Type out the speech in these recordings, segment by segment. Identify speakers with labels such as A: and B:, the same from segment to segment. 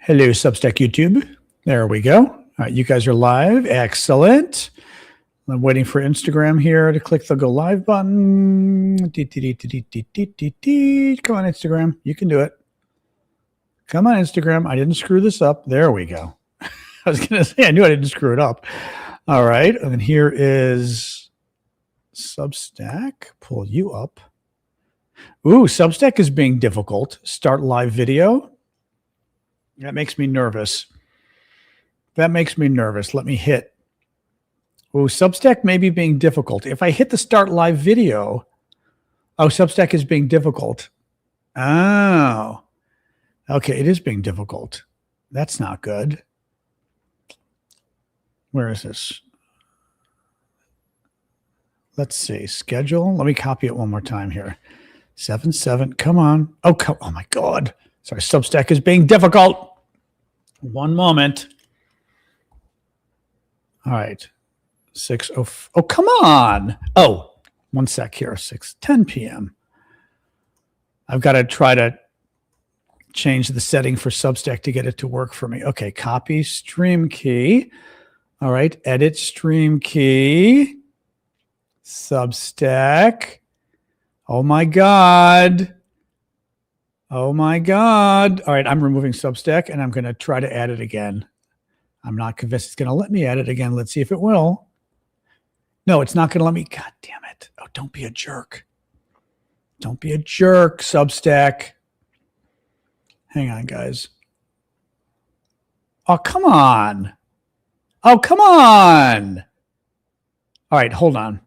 A: Hello, Substack YouTube. There we go. All right, you guys are live. Excellent. I'm waiting for Instagram here to click the go live button. Come on, Instagram. You can do it. Come on, Instagram. I didn't screw this up. There we go. I was going to say, I knew I didn't screw it up. All right. And then here is Substack. Pull you up. Ooh, Substack is being difficult. Start live video. That makes me nervous. That makes me nervous. Let me hit. Oh, Substack may be being difficult. If I hit the start live video, oh, Substack is being difficult. Oh, okay. It is being difficult. That's not good. Where is this? Let's see. Schedule. Let me copy it one more time here. 7-7. Come on. Oh, oh my God. Sorry. Substack is being difficult. One moment. All right. 6:04. Oh, come on. Oh, one sec here. 6:10 p.m. I've got to try to change the setting for Substack to get it to work for me. Okay. Copy stream key. All right. Edit stream key. Substack. Oh my God. Oh my God. All right. I'm removing Substack and I'm going to try to add it again. I'm not convinced it's going to let me add it again. Let's see if it will. No, it's not going to let me. God damn it. Oh, don't be a jerk. Don't be a jerk, Substack. Hang on, guys. Oh, come on. Oh, come on. All right, hold on.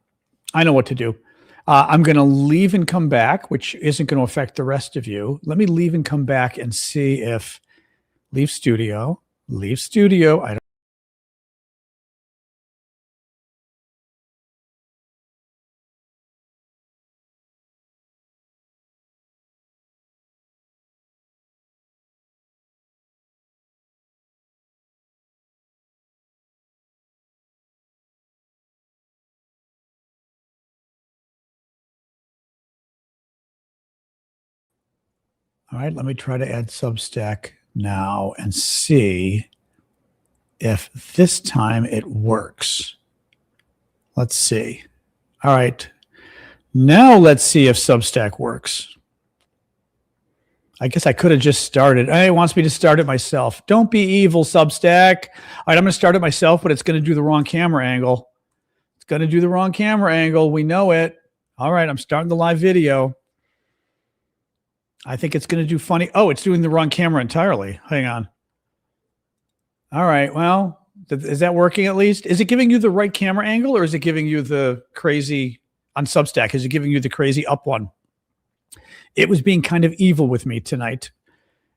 A: I know what to do. I'm going to leave and come back, which isn't going to affect the rest of you. Let me leave and come back and see if leave studio. Leave studio. I don't. All right, let me try to add Substack now and see if this time it works. Let's see. All right. Now let's see if Substack works. I guess I could have just started. Hey, it wants me to start it myself. Don't be evil, Substack. All right, I'm going to start it myself, but it's going to do the wrong camera angle. It's going to do the wrong camera angle. We know it. All right, I'm starting the live video. I think it's going to do funny. Oh, it's doing the wrong camera entirely. Hang on. All right. Well, is that working at least? Is it giving you the right camera angle or is it giving you the crazy on Substack? Is it giving you the crazy up one? It was being kind of evil with me tonight.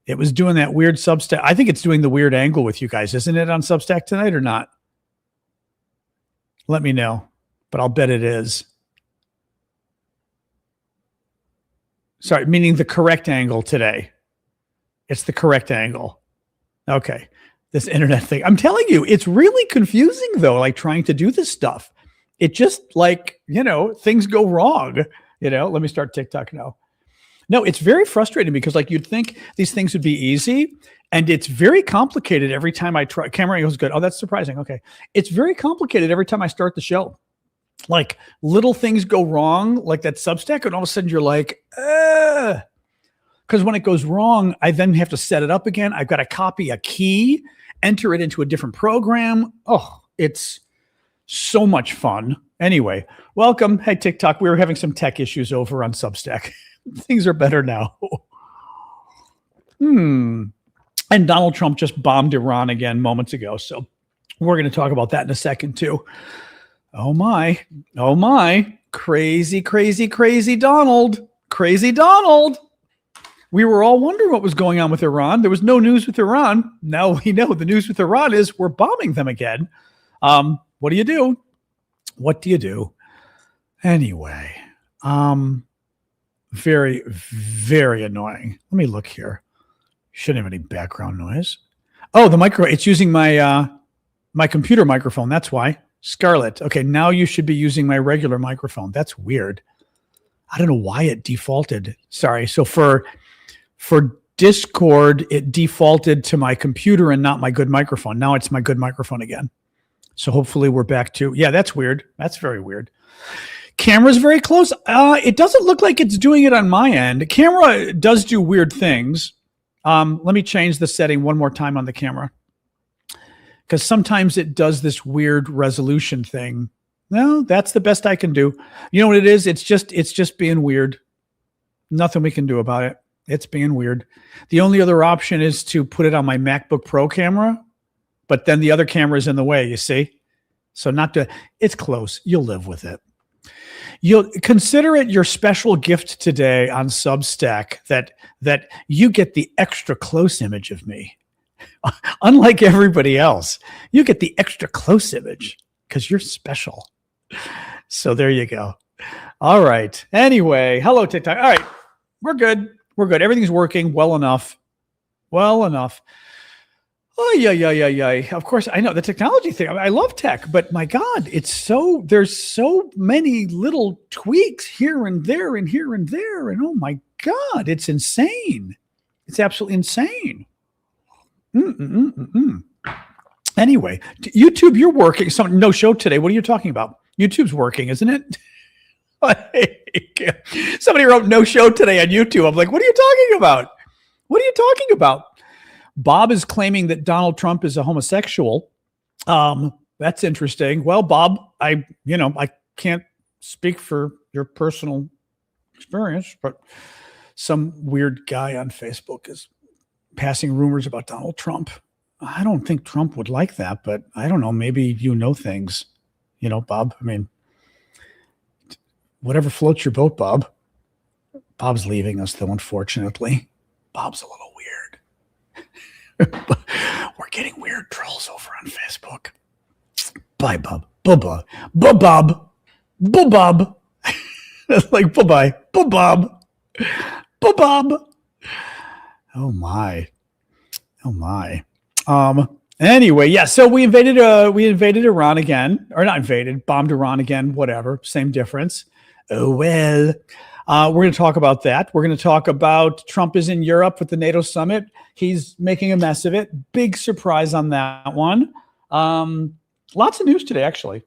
A: It was doing that weird Substack. I think it's doing the weird angle with you guys. Isn't it on Substack tonight or not? Let me know, but I'll bet it is. Sorry, meaning the correct angle today. It's the correct angle. Okay. This internet thing. I'm telling you, it's really confusing though, like trying to do this stuff. It just like, things go wrong. Let me start TikTok now. No, it's very frustrating because like you'd think these things would be easy and it's very complicated every time I try. Camera angle is good. Oh, that's surprising. Okay. It's very complicated every time I start the show. Like little things go wrong, like that Substack, and all of a sudden you're like, because when it goes wrong, I then have to set it up again. I've got to copy a key, enter it into a different program. Oh, it's so much fun. Anyway, welcome. Hey, TikTok. We were having some tech issues over on Substack. Things are better now. And Donald Trump just bombed Iran again moments ago. So we're going to talk about that in a second too. Oh my, crazy, crazy, crazy Donald, crazy Donald. We were all wondering what was going on with Iran. There was no news with Iran. Now we know the news with Iran is we're bombing them again. What do you do? What do you do? Anyway, very, very annoying. Let me look here. Shouldn't have any background noise. Oh, the micro, it's using my, my computer microphone. That's why. Scarlett. Okay, now you should be using my regular microphone. That's weird. I don't know why it defaulted. Sorry. So for Discord, it defaulted to my computer and not my good microphone. Now it's my good microphone again. So hopefully we're back to, yeah, that's weird. That's very weird. Camera's very close. It doesn't look like it's doing it on my end. Camera does do weird things. Let me change the setting one more time on the camera, because sometimes it does this weird resolution thing. No, that's the best I can do. You know what it is? It's just being weird. Nothing we can do about it. It's being weird. The only other option is to put it on my MacBook Pro camera, but then the other camera is in the way, you see? So it's close. You'll live with it. You'll consider it your special gift today on Substack that you get the extra close image of me. Unlike everybody else, you get the extra close image because you're special. So there you go. All right. Anyway, hello, TikTok. All right. We're good. We're good. Everything's working well enough. Well enough. Oh, yeah. Of course, I know the technology thing. I love tech, but my God, there's so many little tweaks here and there and here and there. And oh my God, it's insane. It's absolutely insane. Anyway, YouTube, you're working. No show today. What are you talking about? YouTube's working, isn't it? Somebody wrote no show today on YouTube. I'm like, what are you talking about? What are you talking about? Bob is claiming that Donald Trump is a homosexual. That's interesting. Well, Bob, I can't speak for your personal experience, but some weird guy on Facebook is passing rumors about Donald Trump. I don't think Trump would like that, but I don't know. Maybe you know things, Bob. I mean, whatever floats your boat, Bob. Bob's leaving us, though, unfortunately. Bob's a little weird. We're getting weird trolls over on Facebook. Bye, Bob. Bye-bye. Bob. Bob. It's like, bye-bye. Bob. Bob. Oh, my. Anyway, yeah, so we invaded Iran again, or not invaded, bombed Iran again, whatever, same difference. Oh, well. We're going to talk about that. We're going to talk about Trump is in Europe with the NATO summit. He's making a mess of it. Big surprise on that one. Lots of news today, actually.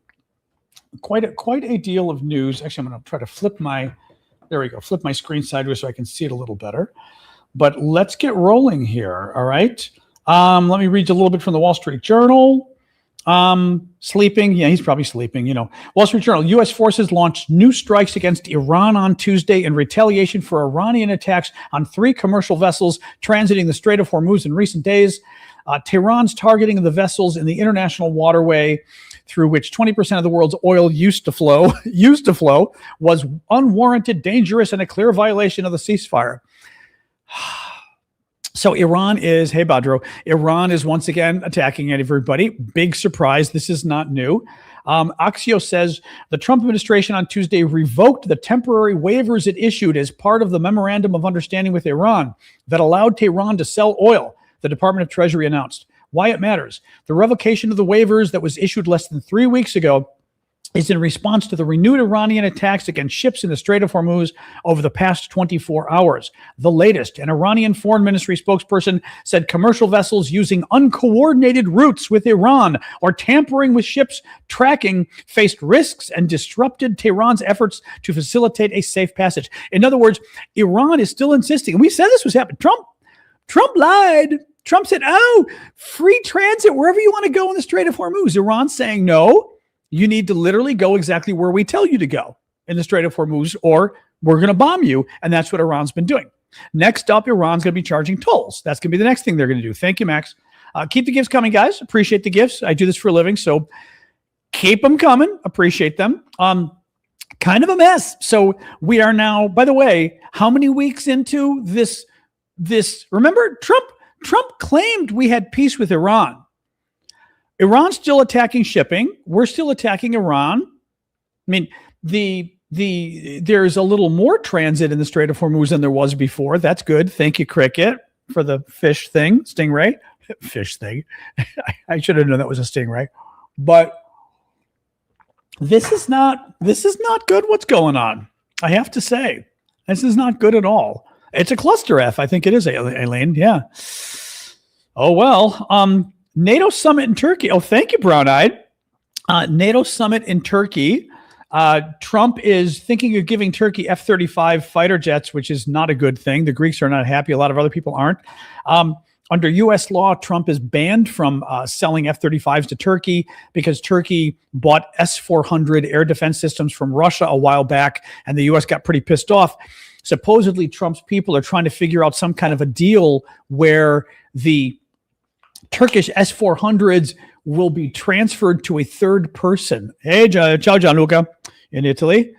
A: Quite a deal of news. Actually, I'm going to try to flip my screen sideways so I can see it a little better. But let's get rolling here, all right? Let me read you a little bit from the Wall Street Journal. Sleeping. Yeah, he's probably sleeping. Wall Street Journal, U.S. forces launched new strikes against Iran on Tuesday in retaliation for Iranian attacks on 3 commercial vessels transiting the Strait of Hormuz in recent days. Tehran's targeting of the vessels in the international waterway through which 20% of the world's oil used to flow, was unwarranted, dangerous, and a clear violation of the ceasefire. So Iran is once again attacking everybody. Big surprise. This is not new. Axios says the Trump administration on Tuesday revoked the temporary waivers it issued as part of the memorandum of understanding with Iran that allowed Tehran to sell oil, the Department of Treasury announced. Why it matters. The revocation of the waivers that was issued less than 3 weeks ago is in response to the renewed Iranian attacks against ships in the Strait of Hormuz over the past 24 hours. The latest, an Iranian foreign ministry spokesperson said commercial vessels using uncoordinated routes with Iran or tampering with ships tracking faced risks and disrupted Tehran's efforts to facilitate a safe passage. In other words, Iran is still insisting, and we said this was happening. Trump lied. Trump said, free transit wherever you want to go in the Strait of Hormuz. Iran's saying, no, you need to literally go exactly where we tell you to go in the Strait of Hormuz, or we're going to bomb you. And that's what Iran's been doing. Next up, Iran's going to be charging tolls. That's going to be the next thing they're going to do. Thank you, Max. Keep the gifts coming, guys. Appreciate the gifts. I do this for a living, so keep them coming. Appreciate them. Kind of a mess. So we are now, by the way, how many weeks into this? Remember, Trump claimed we had peace with Iran. Iran's still attacking shipping. We're still attacking Iran. I mean, there's a little more transit in the Strait of Hormuz than there was before. That's good. Thank you, Cricket, for the fish thing, stingray. Fish thing. I should have known that was a stingray. But this is not good what's going on. I have to say, this is not good at all. It's a cluster F. I think it is, Aileen. Yeah. Oh, well. NATO summit in Turkey. Oh, thank you, Brown Eyed. NATO summit in Turkey. Trump is thinking of giving Turkey F-35 fighter jets, which is not a good thing. The Greeks are not happy. A lot of other people aren't. Under U.S. law, Trump is banned from selling F-35s to Turkey because Turkey bought S-400 air defense systems from Russia a while back, and the U.S. got pretty pissed off. Supposedly, Trump's people are trying to figure out some kind of a deal where the Turkish S-400s will be transferred to a third person. Hey, ciao, Gianluca, in Italy.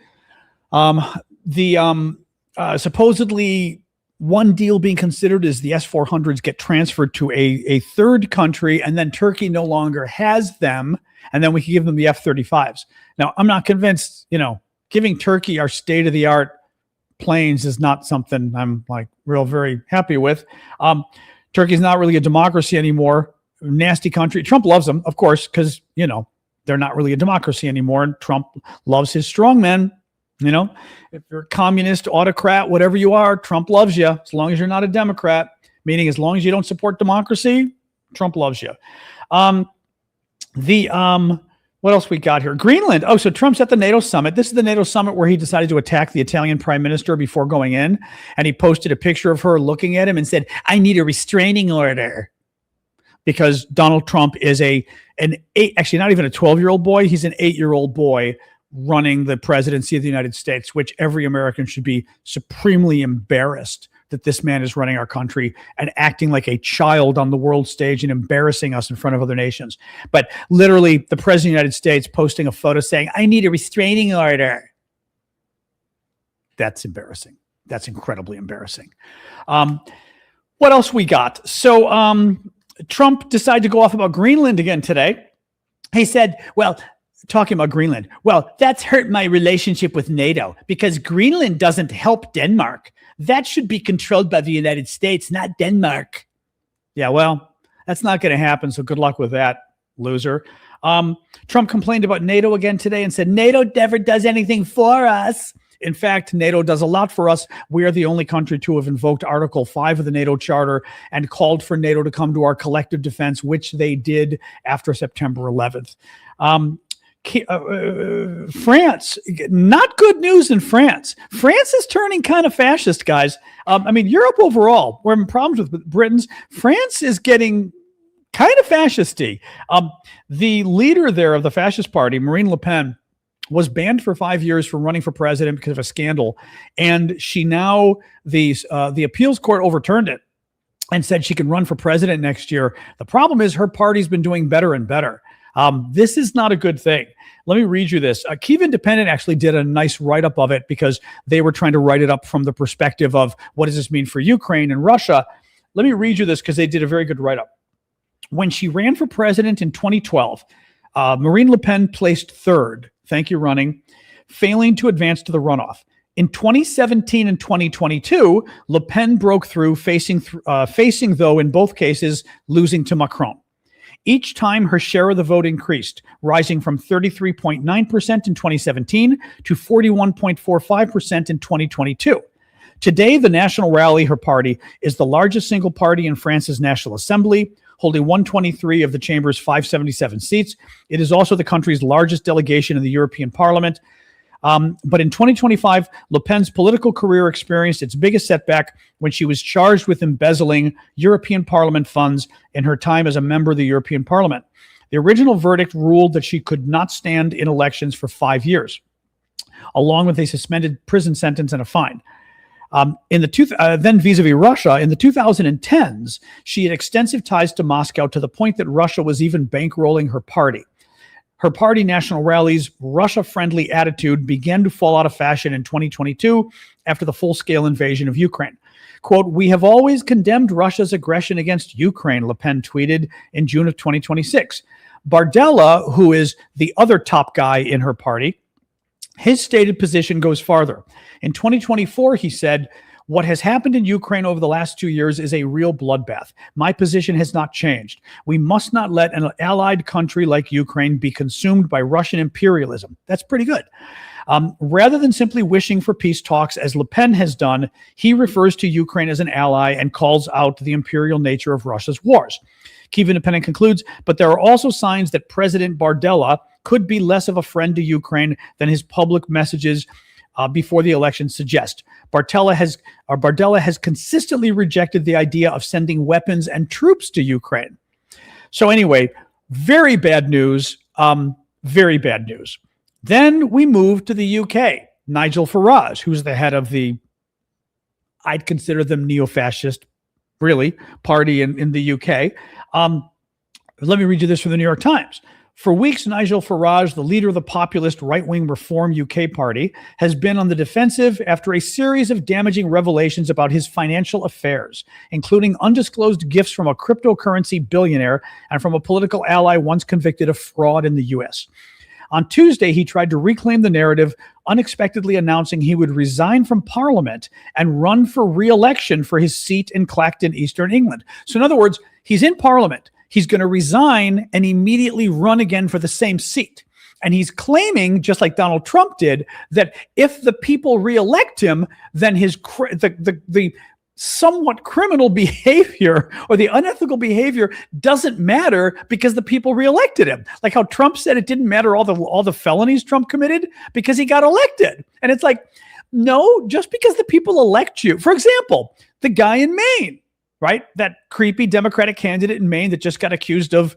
A: Supposedly, one deal being considered is the S-400s get transferred to a third country, and then Turkey no longer has them, and then we can give them the F-35s. Now, I'm not convinced, giving Turkey our state-of-the-art planes is not something I'm very happy with. Turkey's not really a democracy anymore. Nasty country. Trump loves them, of course, because, they're not really a democracy anymore, and Trump loves his strongmen. If you're a communist, autocrat, whatever you are, Trump loves you as long as you're not a Democrat, meaning as long as you don't support democracy, Trump loves you. What else we got here? Greenland. Oh, so Trump's at the NATO summit. This is the NATO summit where he decided to attack the Italian prime minister before going in. And he posted a picture of her looking at him and said, "I need a restraining order." Because Donald Trump is actually not even a 12-year-old boy. He's an 8-year-old boy running the presidency of the United States, which every American should be supremely embarrassed that this man is running our country and acting like a child on the world stage and embarrassing us in front of other nations. But literally, the president of the United States posting a photo saying, "I need a restraining order." That's embarrassing. That's incredibly embarrassing. What else we got? So Trump decided to go off about Greenland again today. He said, talking about Greenland, that's hurt my relationship with NATO because Greenland doesn't help Denmark. That should be controlled by the United States, not Denmark. Yeah, that's not going to happen, so good luck with that, loser. Trump complained about NATO again today and said, NATO never does anything for us. In fact, NATO does a lot for us. We are the only country to have invoked Article 5 of the NATO Charter and called for NATO to come to our collective defense, which they did after September 11th. France, not good news in France. France is turning kind of fascist, guys. Europe overall, we're having problems with Britons. France is getting kind of fascisty. The leader there of the fascist party, Marine Le Pen, was banned for 5 years from running for president because of a scandal. And she now, the appeals court overturned it and said she can run for president next year. The problem is her party's been doing better and better. This is not a good thing. Let me read you this. Kyiv Independent actually did a nice write-up of it because they were trying to write it up from the perspective of what does this mean for Ukraine and Russia. Let me read you this because they did a very good write-up. When she ran for president in 2012, Marine Le Pen placed third. Thank you, running, failing to advance to the runoff. In 2017 and 2022, Le Pen broke through, facing though in both cases losing to Macron. Each time her share of the vote increased, rising from 33.9% in 2017 to 41.45% in 2022. Today, the National Rally, her party, is the largest single party in France's National Assembly, holding 123 of the chamber's 577 seats. It is also the country's largest delegation in the European Parliament. But in 2025, Le Pen's political career experienced its biggest setback when she was charged with embezzling European Parliament funds in her time as a member of the European Parliament. The original verdict ruled that she could not stand in elections for 5 years, along with a suspended prison sentence and a fine. Then vis-a-vis Russia, in the 2010s, she had extensive ties to Moscow to the point that Russia was even bankrolling her party. Her party, National Rally's Russia-friendly attitude began to fall out of fashion in 2022 after the full-scale invasion of Ukraine. Quote, "We have always condemned Russia's aggression against Ukraine," Le Pen tweeted in June of 2026. Bardella, who is the other top guy in her party, his stated position goes farther. In 2024, he said, "What has happened in Ukraine over the last 2 years is a real bloodbath. My position has not changed. We must not let an allied country like Ukraine be consumed by Russian imperialism." That's pretty good.
B: Rather than simply wishing for peace talks, as Le Pen has done, he refers to Ukraine as an ally and calls out the imperial nature of Russia's wars. Kyiv Independent concludes, but there are also signs that President Bardella could be less of a friend to Ukraine than his public messages before the election suggest. Bardella has consistently rejected the idea of sending weapons and troops to Ukraine. So anyway, very bad news. Very bad news. Then we move to the UK. Nigel Farage, who's the head of the, I'd consider them neo-fascist, really, party in the UK. Let me read you this from the New York Times. For weeks, Nigel Farage, the leader of the populist right-wing Reform UK party, has been on the defensive after a series of damaging revelations about his financial affairs, including undisclosed gifts from a cryptocurrency billionaire and from a political ally once convicted of fraud in the U.S. On Tuesday, he tried to reclaim the narrative, unexpectedly announcing he would resign from Parliament and run for re-election for his seat in Clacton, Eastern England. So in other words, he's in Parliament. He's going to resign and immediately run again for the same seat. And he's claiming, just like Donald Trump did, that if the people reelect him, then the somewhat criminal behavior or the unethical behavior doesn't matter because the people reelected him. Like how Trump said it didn't matter all the felonies Trump committed because he got elected. And it's like, no, just because the people elect you. For example, the guy in Maine, right? That creepy Democratic candidate in Maine that just got accused of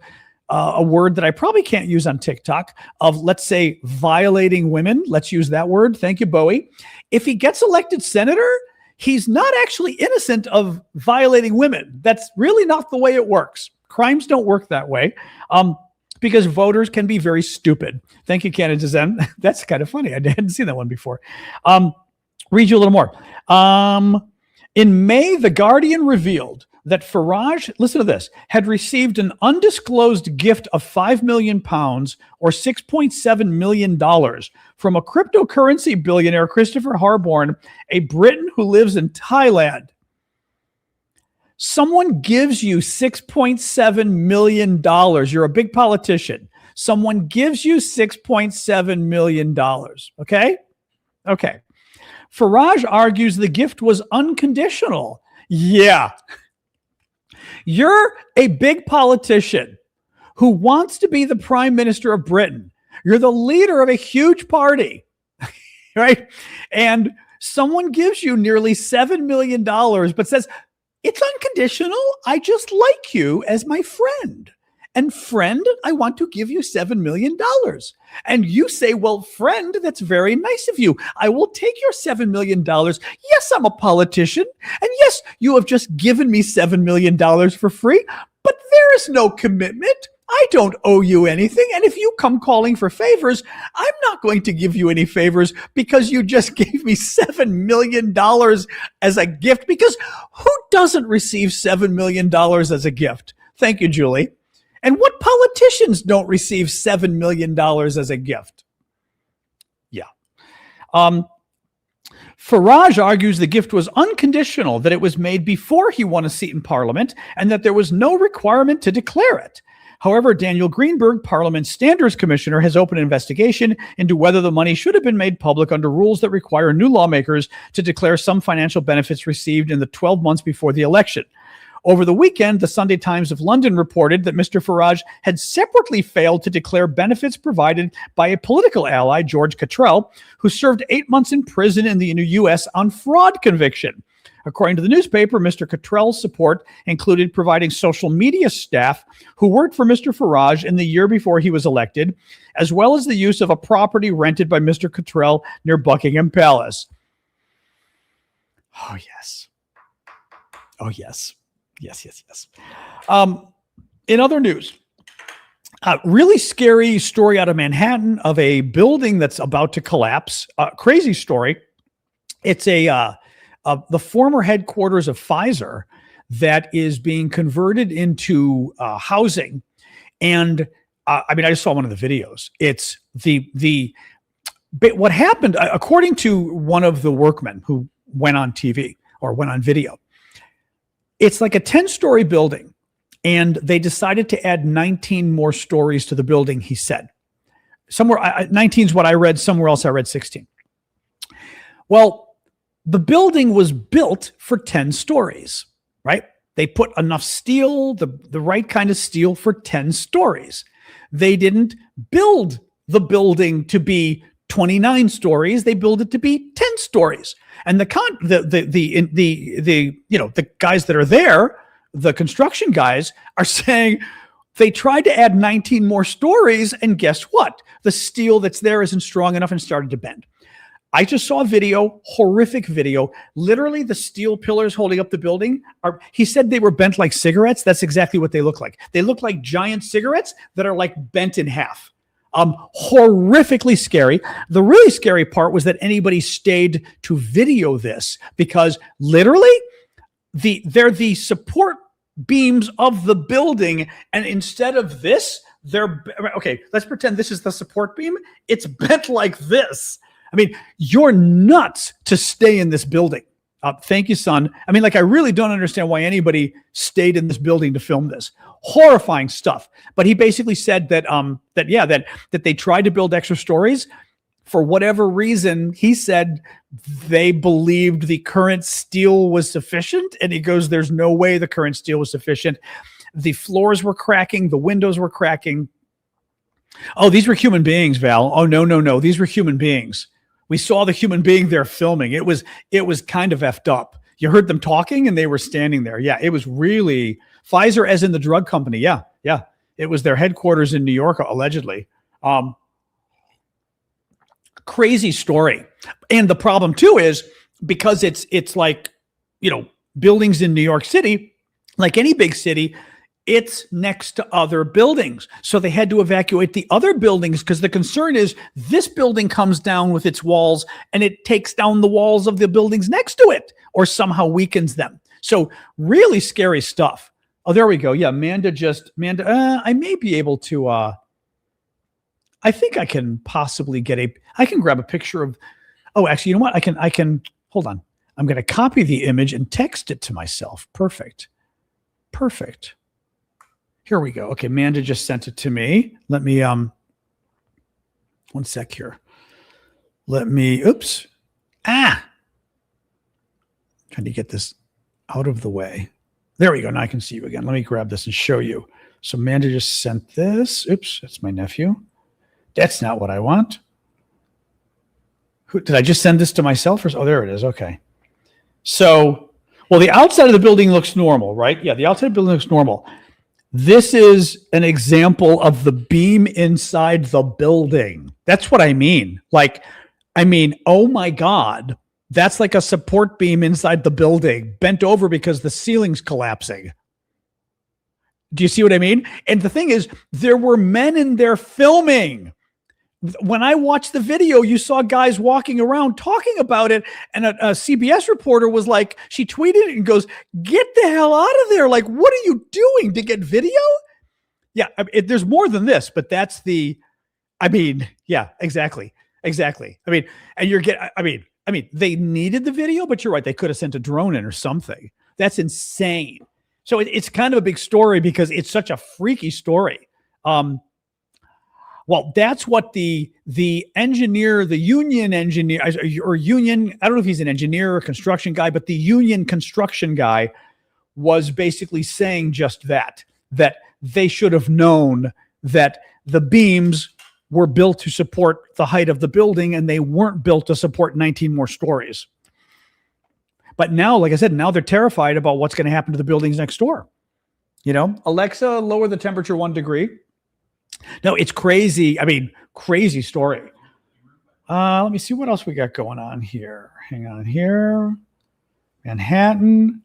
B: a word that I probably can't use on TikTok, of, let's say, violating women. Let's use that word. Thank you, Bowie. If he gets elected senator, he's not actually innocent of violating women. That's really not the way it works. Crimes don't work that way because voters can be very stupid. Thank you, Canada Zen. That's kind of funny. I hadn't seen that one before. Read you a little more. In May, The Guardian revealed that Farage, listen to this, had received an undisclosed gift of £5 million or $6.7 million from a cryptocurrency billionaire, Christopher Harborn, a Briton who lives in Thailand. Someone gives you $6.7 million. You're a big politician. Someone gives you $6.7 million. Okay? Okay. Farage argues the gift was unconditional. Yeah. You're a big politician who wants to be the prime minister of Britain. You're the leader of a huge party, right? And someone gives you nearly $7 million, but says, it's unconditional. I just like you as my friend. And friend, I want to give you $7 million. And you say, well, friend, that's very nice of you. I will take your $7 million. Yes, I'm a politician. And yes, you have just given me $7 million for free, but there is no commitment. I don't owe you anything. And if you come calling for favors, I'm not going to give you any favors because you just gave me $7 million as a gift. Because who doesn't receive $7 million as a gift? Thank you, Julie. And what politicians don't receive $7 million as a gift? Yeah. Farage argues the gift was unconditional, that it was made before he won a seat in Parliament, and that there was no requirement to declare it. However, Daniel Greenberg, Parliament's Standards Commissioner, has opened an investigation into whether the money should have been made public under rules that require new lawmakers to declare some financial benefits received in the 12 months before the election. Over the weekend, the Sunday Times of London reported that Mr. Farage had separately failed to declare benefits provided by a political ally, George Cottrell, who served 8 months in prison in the U.S. on fraud conviction. According to the newspaper, Mr. Cottrell's support included providing social media staff who worked for Mr. Farage in the year before he was elected, as well as the use of a property rented by Mr. Cottrell near Buckingham Palace. Oh, yes. Oh, yes. Yes. In other news, really scary story out of Manhattan of a building that's about to collapse. Crazy story. It's the former headquarters of Pfizer that is being converted into housing. And I just saw one of the videos. It's what happened, according to one of the workmen who went on TV or went on video. It's like a 10-story building, and they decided to add 19 more stories to the building, he said. somewhere 19 is what I read. Somewhere else I read 16. Well, the building was built for 10 stories, right? They put enough steel, the right kind of steel for 10 stories. They didn't build the building to be 29 stories. They built it to be 10 stories. And the guys that are there, the construction guys, are saying they tried to add 19 more stories, and guess what? The steel that's there isn't strong enough and started to bend. I just saw a video, horrific video. Literally, the steel pillars holding up the building he said they were bent like cigarettes. That's exactly what they look like. They look like giant cigarettes that are like bent in half. Horrifically scary. The really scary part was that anybody stayed to video this, because literally they're the support beams of the building. And instead of this, okay, let's pretend this is the support beam. It's bent like this. I mean, you're nuts to stay in this building. Thank you, son. I mean, like, I really don't understand why anybody stayed in this building to film this. Horrifying stuff. But he basically said that they tried to build extra stories. For whatever reason, he said they believed the current steel was sufficient. And he goes, there's no way the current steel was sufficient. The floors were cracking. The windows were cracking. Oh, these were human beings, Val. Oh, no. These were human beings. We saw the human being there filming. It was kind of effed up. You heard them talking and they were standing there. Yeah, it was really Pfizer, as in the drug company. Yeah. It was their headquarters in New York, allegedly. Crazy story. And the problem too is, because it's like, buildings in New York City, like any big city, it's next to other buildings. So they had to evacuate the other buildings, because the concern is this building comes down with its walls and it takes down the walls of the buildings next to it, or somehow weakens them. So really scary stuff. Oh, there we go. Yeah, Amanda, I may be able to, I think I can possibly I can grab a picture of, oh, actually, you know what? I can, hold on. I'm going to copy the image and text it to myself. Perfect. Here we go. Okay, Amanda just sent it to me. Let me, one sec here. Oops. Trying to get this out of the way. There we go. Now I can see you again. Let me grab this and show you. So Amanda just sent this. Oops, that's my nephew. That's not what I want. Did I just send this to myself? Oh, there it is. Okay. So, well, the outside of the building looks normal, right? Yeah, the outside of the building looks normal. This is an example of the beam inside the building. That's what I mean. Oh my God, that's like a support beam inside the building, bent over because the ceiling's collapsing. Do you see what I mean? And the thing is, there were men in there filming. When I watched the video, you saw guys walking around talking about it. And a CBS reporter was like, she tweeted it and goes, get the hell out of there. Like, what are you doing, to get video? Yeah, there's more than this, but that's yeah, exactly. And they needed the video, but you're right. They could have sent a drone in or something. That's insane. So it's kind of a big story because it's such a freaky story. Well, that's what the union engineer, I don't know if he's an engineer or a construction guy, but the union construction guy was basically saying just that they should have known that the beams were built to support the height of the building and they weren't built to support 19 more stories. But now, like I said, now they're terrified about what's going to happen to the buildings next door. Alexa, lower the temperature 1 degree. No, it's crazy. Crazy story. Let me see what else we got going on here. Hang on here. Manhattan.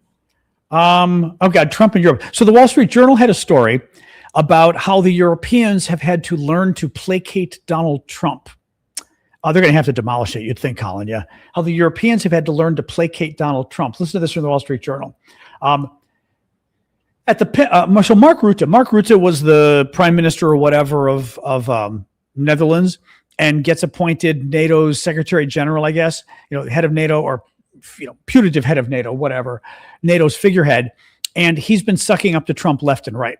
B: Oh God, Trump in Europe. So the Wall Street Journal had a story about how the Europeans have had to learn to placate Donald Trump. They're going to have to demolish it, you'd think, Colin. Yeah. How the Europeans have had to learn to placate Donald Trump. Listen to this from the Wall Street Journal. So Mark Rutte was the prime minister or whatever of Netherlands, and gets appointed NATO's secretary general, I guess, head of NATO, or putative head of NATO, whatever, NATO's figurehead. And he's been sucking up to Trump left and right.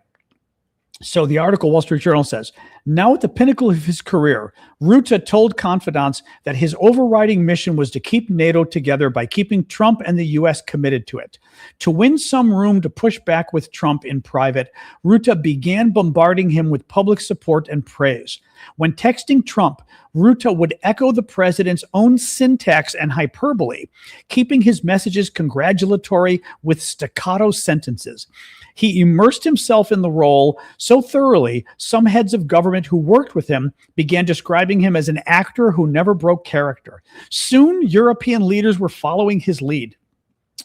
B: So the article, Wall Street Journal says, now at the pinnacle of his career, Rutte told confidants that his overriding mission was to keep NATO together by keeping Trump and the U.S. committed to it. To win some room to push back with Trump in private, Rutte began bombarding him with public support and praise. When texting Trump, Rutte would echo the president's own syntax and hyperbole, keeping his messages congratulatory with staccato sentences. He immersed himself in the role so thoroughly, some heads of government who worked with him began describing him as an actor who never broke character. Soon, European leaders were following his lead.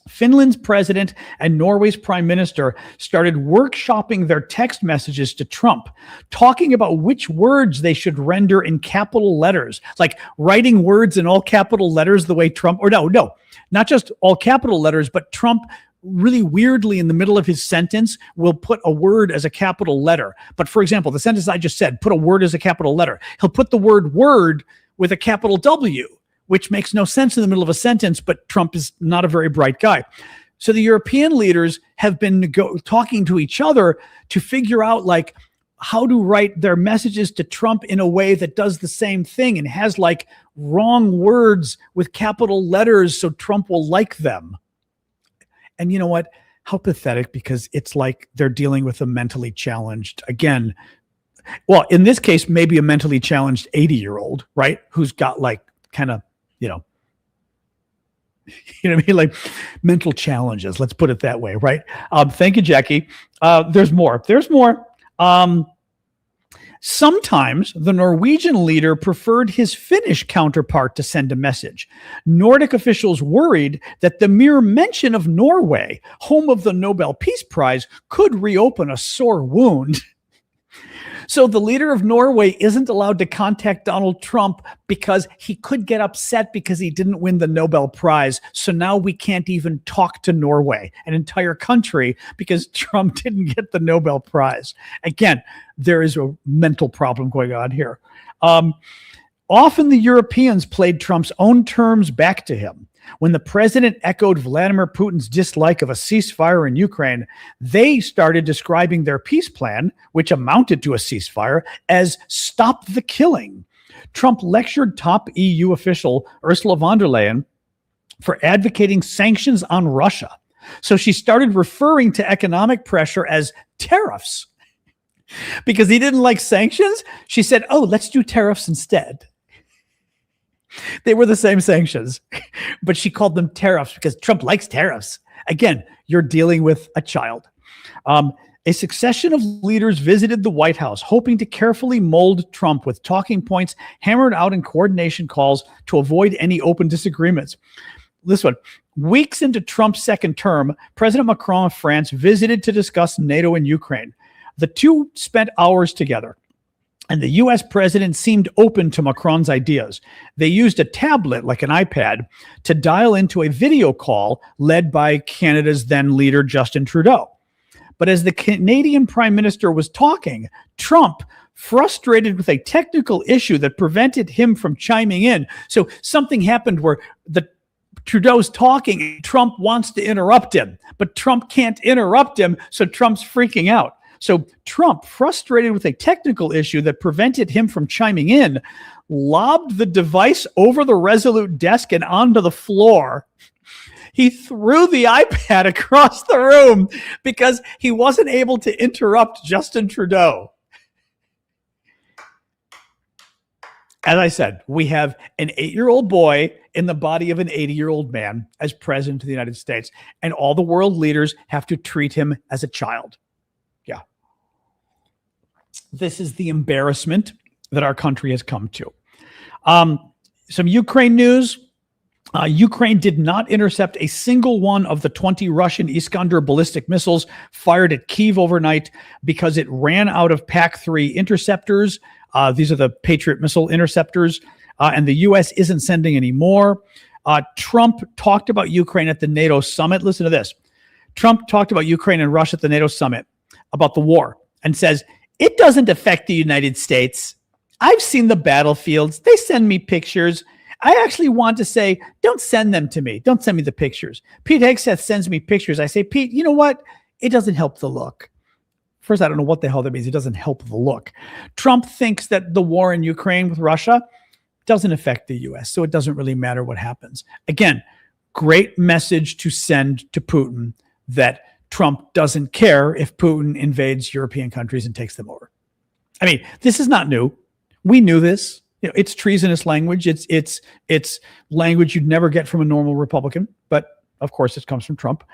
B: Finland's president and Norway's prime minister started workshopping their text messages to Trump, talking about which words they should render in capital letters, like writing words in all capital letters the way Trump, or no, not just all capital letters, but Trump really weirdly in the middle of his sentence will put a word as a capital letter. But for example, the sentence I just said, put a word as a capital letter. He'll put the word word with a capital W, which makes no sense in the middle of a sentence, but Trump is not a very bright guy. So the European leaders have been talking to each other to figure out like how to write their messages to Trump in a way that does the same thing and has like wrong words with capital letters so Trump will like them. And you know what? How pathetic, because it's like they're dealing with a mentally challenged, again, well, in this case, maybe a mentally challenged 80-year-old, right? Who's got like kind of, you know what I mean? Like mental challenges. Let's put it that way, right? Thank you, Jackie. There's more. Sometimes the Norwegian leader preferred his Finnish counterpart to send a message. Nordic officials worried that the mere mention of Norway, home of the Nobel Peace Prize, could reopen a sore wound. So the leader of Norway isn't allowed to contact Donald Trump because he could get upset because he didn't win the Nobel Prize. So now we can't even talk to Norway, an entire country, because Trump didn't get the Nobel Prize. Again, there is a mental problem going on here. Often the Europeans played Trump's own terms back to him. When the president echoed Vladimir Putin's dislike of a ceasefire in Ukraine, they started describing their peace plan, which amounted to a ceasefire, as stop the killing. Trump lectured top EU official Ursula von der Leyen for advocating sanctions on Russia. So she started referring to economic pressure as tariffs. Because he didn't like sanctions, she said, oh, let's do tariffs instead. They were the same sanctions, but she called them tariffs because Trump likes tariffs. Again, you're dealing with a child. A succession of leaders visited the White House, hoping to carefully mold Trump with talking points hammered out in coordination calls to avoid any open disagreements. This one, weeks into Trump's second term, President Macron of France visited to discuss NATO and Ukraine. The two spent hours together. And the U.S. president seemed open to Macron's ideas. They used a tablet, like an iPad, to dial into a video call led by Canada's then leader, Justin Trudeau. But as the Canadian prime minister was talking, Trump, frustrated with a technical issue that prevented him from chiming in. So something happened where Trudeau's talking, Trump wants to interrupt him, but Trump can't interrupt him, so Trump's freaking out. So Trump, frustrated with a technical issue that prevented him from chiming in, lobbed the device over the Resolute desk and onto the floor. He threw the iPad across the room because he wasn't able to interrupt Justin Trudeau. As I said, we have an 8-year-old boy in the body of an 80-year-old man as president of the United States, and all the world leaders have to treat him as a child. Yeah. This is the embarrassment that our country has come to. Some Ukraine news. Ukraine did not intercept a single one of the 20 Russian Iskander ballistic missiles fired at Kyiv overnight because it ran out of PAC-3 interceptors. These are the Patriot missile interceptors, and the U.S. isn't sending any more. Trump talked about Ukraine at the NATO summit. Listen to this. Trump talked about Ukraine and Russia at the NATO summit about the war and says, it doesn't affect the United States. I've seen the battlefields. They send me pictures. I actually want to say, don't send them to me. Don't send me the pictures. Pete Hegseth sends me pictures. I say, Pete, you know what? It doesn't help the look. First, I don't know what the hell that means. It doesn't help the look. Trump thinks that the war in Ukraine with Russia doesn't affect the U.S., so it doesn't really matter what happens. Again, great message to send to Putin that Trump doesn't care if Putin invades European countries and takes them over. I mean, this is not new. We knew this. It's treasonous language. It's language you'd never get from a normal Republican, but of course it comes from Trump.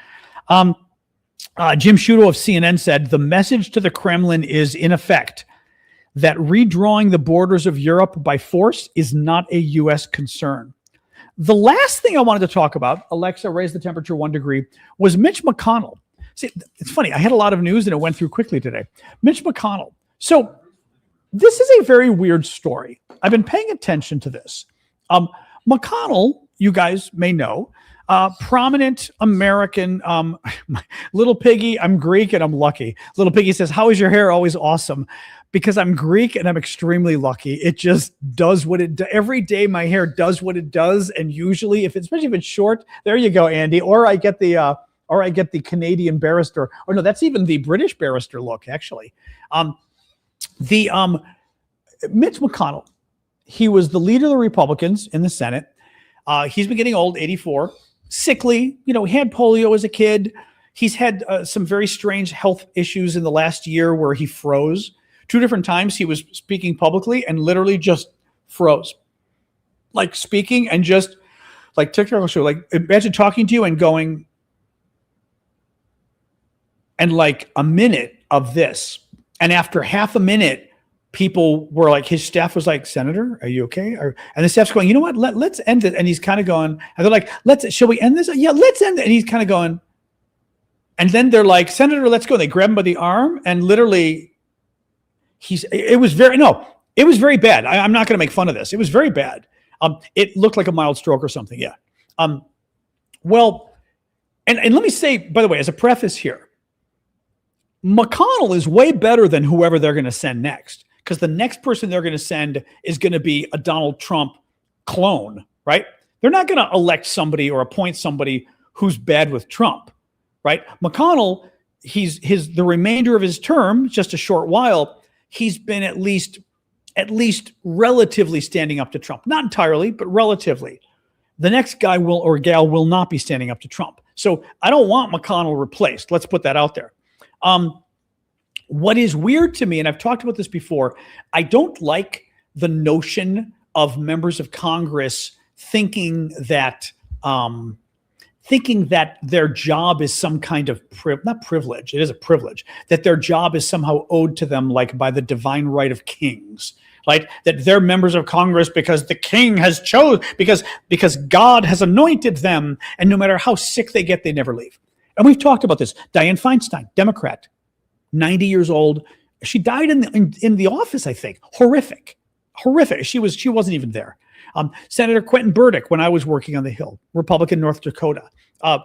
B: Jim Sciutto of CNN said, the message to the Kremlin is, in effect, that redrawing the borders of Europe by force is not a U.S. concern. The last thing I wanted to talk about, Alexa, raise the temperature 1 degree, was Mitch McConnell. See, it's funny. I had a lot of news and it went through quickly today. Mitch McConnell. So this is a very weird story. I've been paying attention to this. McConnell, you guys may know, prominent American, little piggy, I'm Greek and I'm lucky. Little piggy says, how is your hair? Always awesome. Because I'm Greek and I'm extremely lucky. It just does what it does. Every day my hair does what it does. And usually, especially if it's short, there you go, Andy. Or I get the Canadian barrister. Or no, that's even the British barrister look, actually. Mitch McConnell, he was the leader of the Republicans in the Senate. He's been getting old, 84, sickly. He had polio as a kid. He's had some very strange health issues in the last year where he froze. 2 different times he was speaking publicly and literally just froze. Like speaking and just like TikTok show. Like imagine talking to you and going, and like a minute of this. And after half a minute, people were like, his staff was like, Senator, are you okay? And the staff's going, you know what? Let's end it. And he's kind of going, and they're like, shall we end this? Yeah, let's end it. And he's kind of going, and then they're like, Senator, let's go. They grab him by the arm and literally it was very bad. I'm not going to make fun of this. It was very bad. It looked like a mild stroke or something. Yeah. Well, and let me say, by the way, as a preface here, McConnell is way better than whoever they're going to send next, because the next person they're going to send is going to be a Donald Trump clone, right? They're not going to elect somebody or appoint somebody who's bad with Trump, right? McConnell, the remainder of his term, just a short while, he's been at least relatively standing up to Trump. Not entirely, but relatively. The next guy or gal will not be standing up to Trump. So I don't want McConnell replaced. Let's put that out there. What is weird to me, and I've talked about this before, I don't like the notion of members of Congress thinking that their job is some kind of not privilege, it is a privilege, that their job is somehow owed to them like by the divine right of kings, right? That they're members of Congress because the king has because God has anointed them, and no matter how sick they get, they never leave. And we've talked about this. Dianne Feinstein, Democrat, 90 years old. She died in the office, I think. Horrific. She wasn't even there. Senator Quentin Burdick, when I was working on the Hill, Republican, North Dakota.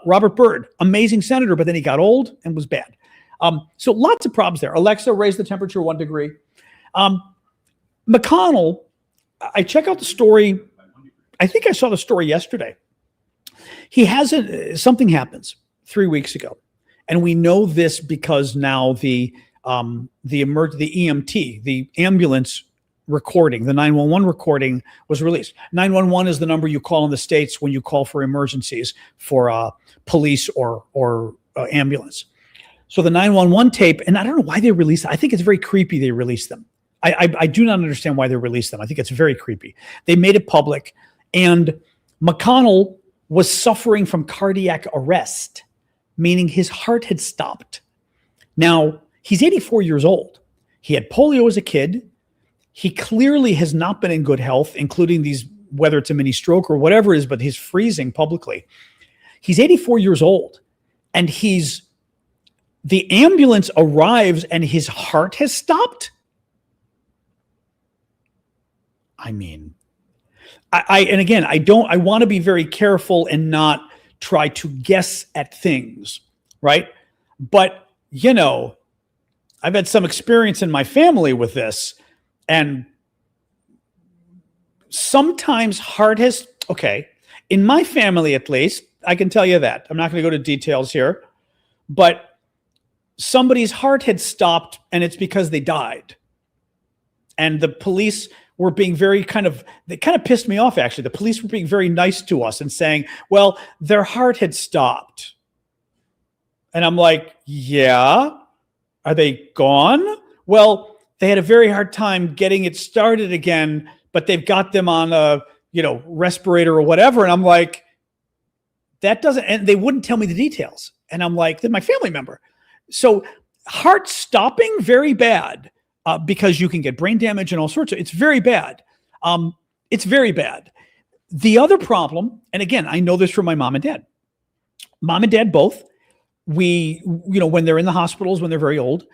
B: Robert Byrd, amazing senator, but then he got old and was bad. So lots of problems there. Alexa, raise the temperature 1 degree. McConnell, I check out the story. I think I saw the story yesterday. Something happens 3 weeks ago. And we know this because now the EMT, the ambulance recording, the 911 recording was released. 911 is the number you call in the States when you call for emergencies for police or ambulance. So the 911 tape, and I don't know why they released it. I think it's very creepy they released them. I do not understand why they released them. I think it's very creepy. They made it public, and McConnell was suffering from cardiac arrest, meaning his heart had stopped. Now, he's 84 years old. He had polio as a kid. He clearly has not been in good health, including these, whether it's a mini stroke or whatever it is, but he's freezing publicly. He's 84 years old, and the ambulance arrives and his heart has stopped. I mean, I want to be very careful and not try to guess at things, right? But, I've had some experience in my family with this, and sometimes in my family at least, I can tell you that. I'm not going to go to details here, but somebody's heart had stopped and it's because they died. And the police were being they kind of pissed me off, actually. The police were being very nice to us and saying, well, their heart had stopped. And I'm like, yeah, are they gone? Well, they had a very hard time getting it started again, but they've got them on a, respirator or whatever. And I'm like, that doesn't, and they wouldn't tell me the details. And I'm like, they're my family member. So heart stopping, very bad, because you can get brain damage and all sorts of, it's very bad. It's very bad. The other problem, and again, I know this from my mom and dad. Mom and dad both, when they're in the hospitals, when they're very old,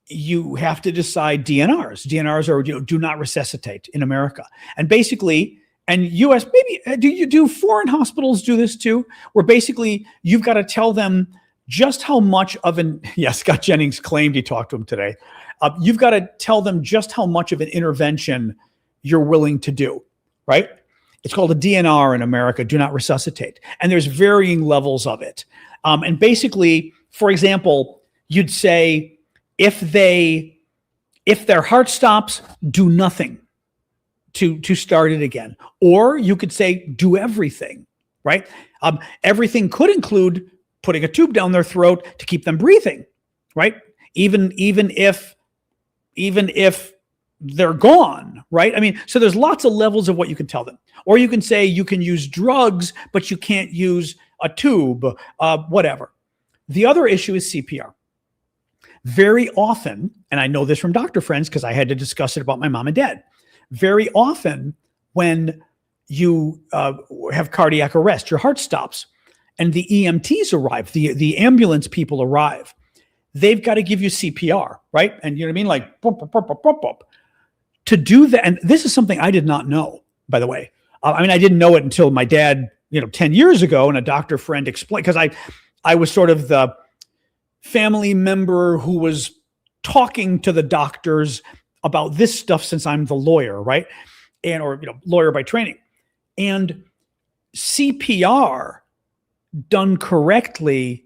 B: you have to decide DNRs. DNRs are, do not resuscitate in America. And basically, and US, maybe, do foreign hospitals do this too? Where basically you've got to tell them just how much of Scott Jennings claimed he talked to him today. You've got to tell them just how much of an intervention you're willing to do, right? It's called a DNR in America, do not resuscitate. And there's varying levels of it. And basically, for example, you'd say, if their heart stops, do nothing to start it again. Or you could say, do everything, right? Everything could include putting a tube down their throat to keep them breathing, right? Even if they're gone, right? I mean, so there's lots of levels of what you can tell them. Or you can say you can use drugs, but you can't use a tube, whatever. The other issue is CPR. Very often, and I know this from doctor friends because I had to discuss it about my mom and dad. Very often when you have cardiac arrest, your heart stops, and the EMTs arrive, the ambulance people arrive, they've got to give you CPR, right? And you know what I mean? Like, bump, bump, bump, bump, bump. To do that, and this is something I did not know, by the way. I didn't know it until my dad, 10 years ago, and a doctor friend explained, because I was sort of the family member who was talking to the doctors about this stuff since I'm the lawyer, right? Or lawyer by training. And CPR done correctly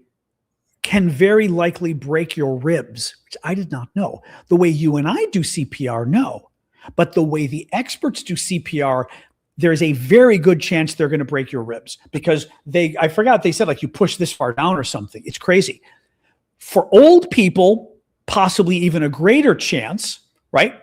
B: can very likely break your ribs, which I did not know. The way you and I do CPR, no. But the way the experts do CPR, there's a very good chance they're going to break your ribs, because I forgot, they said like you push this far down or something. It's crazy. For old people, possibly even a greater chance, right?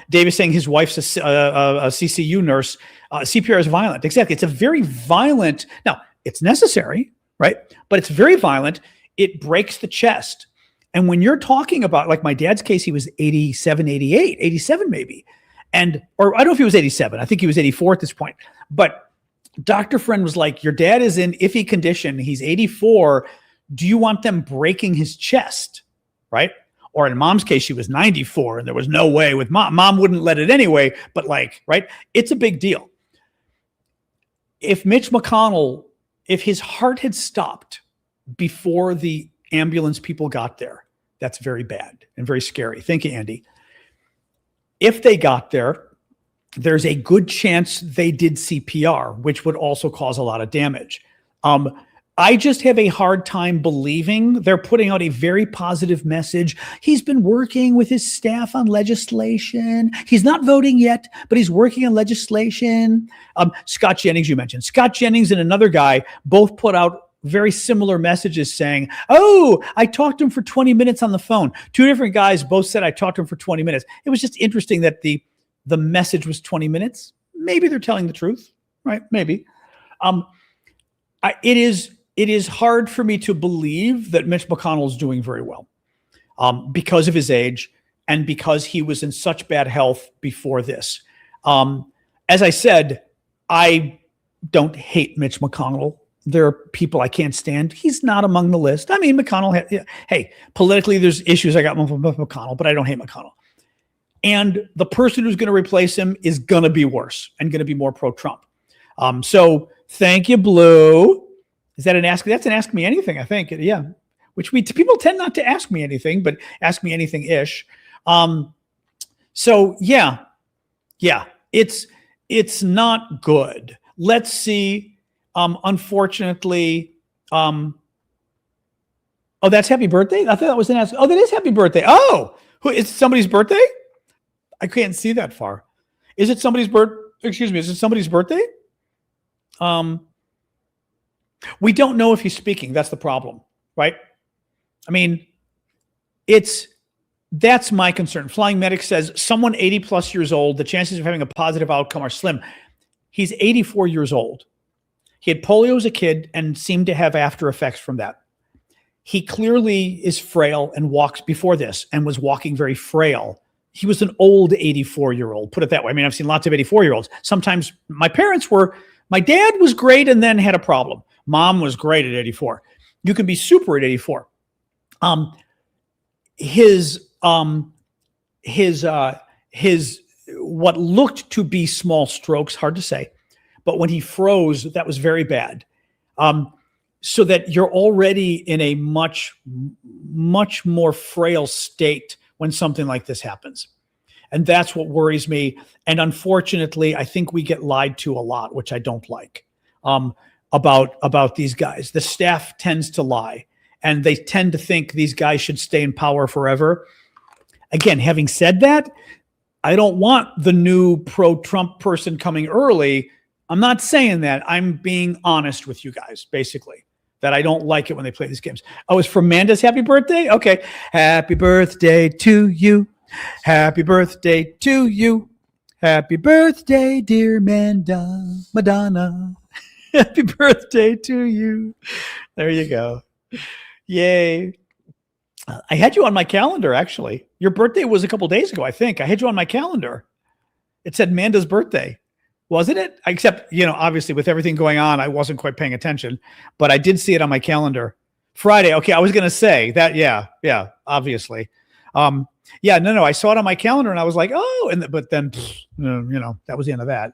B: Dave is saying his wife's a CCU nurse. CPR is violent. Exactly. It's a very violent, now it's necessary, right? But it's very violent. It breaks the chest. And when you're talking about, like my dad's case, he was 87 maybe. Or I don't know if he was 87. I think he was 84 at this point. But Dr. Friend was like, your dad is in iffy condition. He's 84. Do you want them breaking his chest? Right? Or in mom's case, she was 94 and there was no way with mom. Mom wouldn't let it anyway, but right? It's a big deal. If Mitch McConnell, if his heart had stopped before the ambulance people got there, that's very bad and very scary. Thank you, Andy. If they got there, there's a good chance they did CPR, which would also cause a lot of damage. I just have a hard time believing they're putting out a very positive message. He's been working with his staff on legislation. He's not voting yet, but he's working on legislation. Scott Jennings, you mentioned. Scott Jennings and another guy both put out very similar messages saying, oh, I talked to him for 20 minutes on the phone. Two different guys both said I talked to him for 20 minutes. It was just interesting that the message was 20 minutes. Maybe they're telling the truth, right? Maybe. It is hard for me to believe that Mitch McConnell is doing very well because of his age and because he was in such bad health before this. As I said, I don't hate Mitch McConnell. There are people I can't stand. He's not among the list. I mean, McConnell, hey, politically there's issues I got with McConnell, but I don't hate McConnell. And the person who's going to replace him is going to be worse and going to be more pro-Trump. So thank you, Blue. Is that an ask? That's an ask me anything, I think. Yeah. Which people tend not to ask me anything, but ask me anything-ish. So yeah, it's not good. Let's see. Unfortunately, Oh, that's happy birthday? I thought that was an ask. Oh, that is happy birthday. Oh, who is somebody's birthday? I can't see that far. Is it somebody's Excuse me. Is it somebody's birthday? We don't know if he's speaking. That's the problem, right? I mean, that's my concern. Flying Medic says someone 80 plus years old, the chances of having a positive outcome are slim. He's 84 years old. He had polio as a kid and seemed to have after effects from that. He clearly is frail and walks before this and was walking very frail. He was an old 84-year-old, put it that way. I mean, I've seen lots of 84-year-olds. Sometimes my dad was great and then had a problem. Mom was great at 84. You can be super at 84. His what looked to be small strokes, hard to say, but when he froze, that was very bad. So that you're already in a much more frail state when something like this happens. And that's what worries me. And unfortunately, I think we get lied to a lot, which I don't like, about these guys. The staff tends to lie, and they tend to think these guys should stay in power forever. Again, having said that, I don't want the new pro-Trump person coming early. I'm not saying that. I'm being honest with you guys, basically, that I don't like it when they play these games. Oh, it's from Manda's happy birthday? Okay. Happy birthday to you. Happy birthday to you. Happy birthday, dear Madonna. Happy birthday to you. There you go. Yay. I had you on my calendar, actually. Your birthday was a couple days ago, I think. I had you on my calendar. It said Manda's birthday. Wasn't it? Except, obviously with everything going on, I wasn't quite paying attention, but I did see it on my calendar. Friday. Okay. I was going to say that. Yeah. Obviously. No. I saw it on my calendar and I was like, oh, but then, that was the end of that.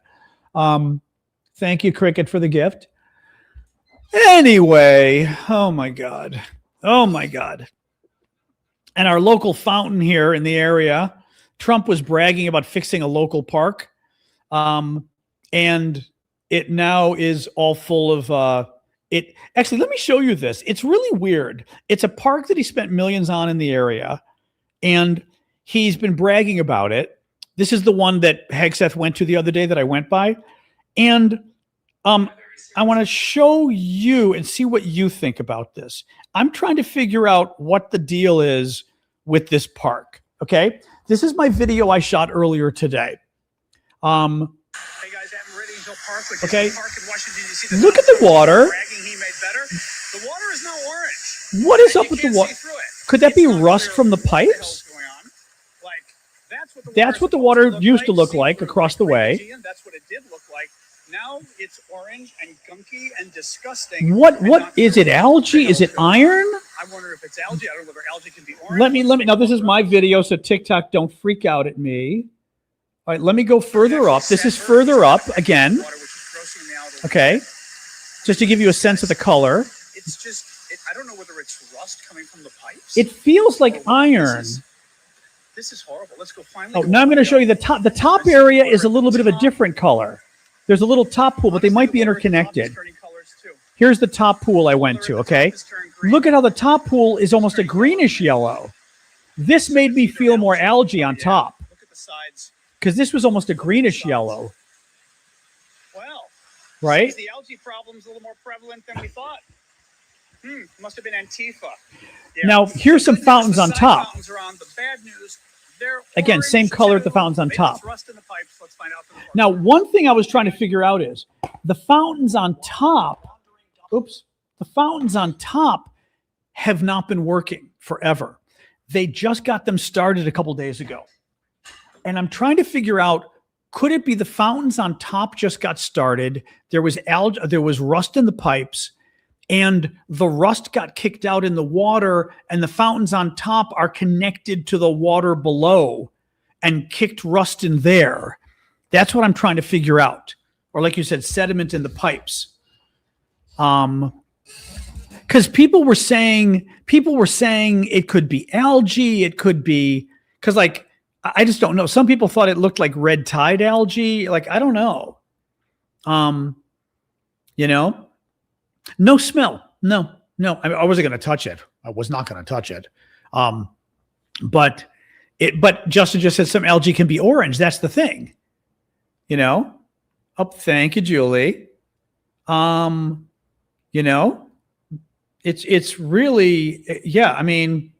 B: Thank you, Cricket, for the gift. Anyway. Oh my God. And our local fountain here in the area, Trump was bragging about fixing a local park. And it now is all full of it. Actually, let me show you this. It's really weird. It's a park that he spent millions on in the area, and he's been bragging about it. This is the one that Hegseth went to the other day that I went by. And I want to show you and see what you think about this. I'm trying to figure out what the deal is with this park. Okay. This is my video I shot earlier today. Hey guys, I'm ready to park. Okay. Park in Washington, D.C. Look at the water. He made better. The water is now orange. What is up with the water? Could that be rust from the pipes? That's what the water used to look like across the way. That's what it did look like. Now it's orange and gunky and disgusting. What is it? Algae? Is it iron? I wonder if it's algae. I don't know whether algae can be orange. Let me. Now this is my video, so TikTok don't freak out at me. All right, let me go further up. This is further up again. Okay, just to give you a sense of the color. It's just, I don't know whether it's rust coming from the pipes. It feels like iron. This is horrible. Let's go finally. Oh, now I'm going to show you the top. The top area is a little bit of a different color. There's a little top pool, but they might be interconnected. Here's the top pool I went to, okay? Look at how the top pool is almost a greenish yellow. This made me feel more algae on top. Look at the sides. Because this was almost a greenish yellow. Well, right? The algae problem's a little more prevalent than we thought. Must have been Antifa. Yeah. Now, here's some fountains on top. The bad news, again, same color at the fountains on top. Now, one thing I was trying to figure out is the fountains on top, the fountains on top have not been working forever. They just got them started a couple days ago. And I'm trying to figure out, could it be the fountains on top just got started? There was rust in the pipes, and the rust got kicked out in the water, and the fountains on top are connected to the water below and kicked rust in there. That's what I'm trying to figure out. Or like you said, sediment in the pipes. Because people were saying it could be algae, it could be, because like, I just don't know. Some people thought it looked like red tide algae. Like, I don't know. No smell. No. I wasn't going to touch it. I was not going to touch it. But Justin just said some algae can be orange. That's the thing, you know. Oh, thank you, Julie. You know, it's really, yeah. I mean,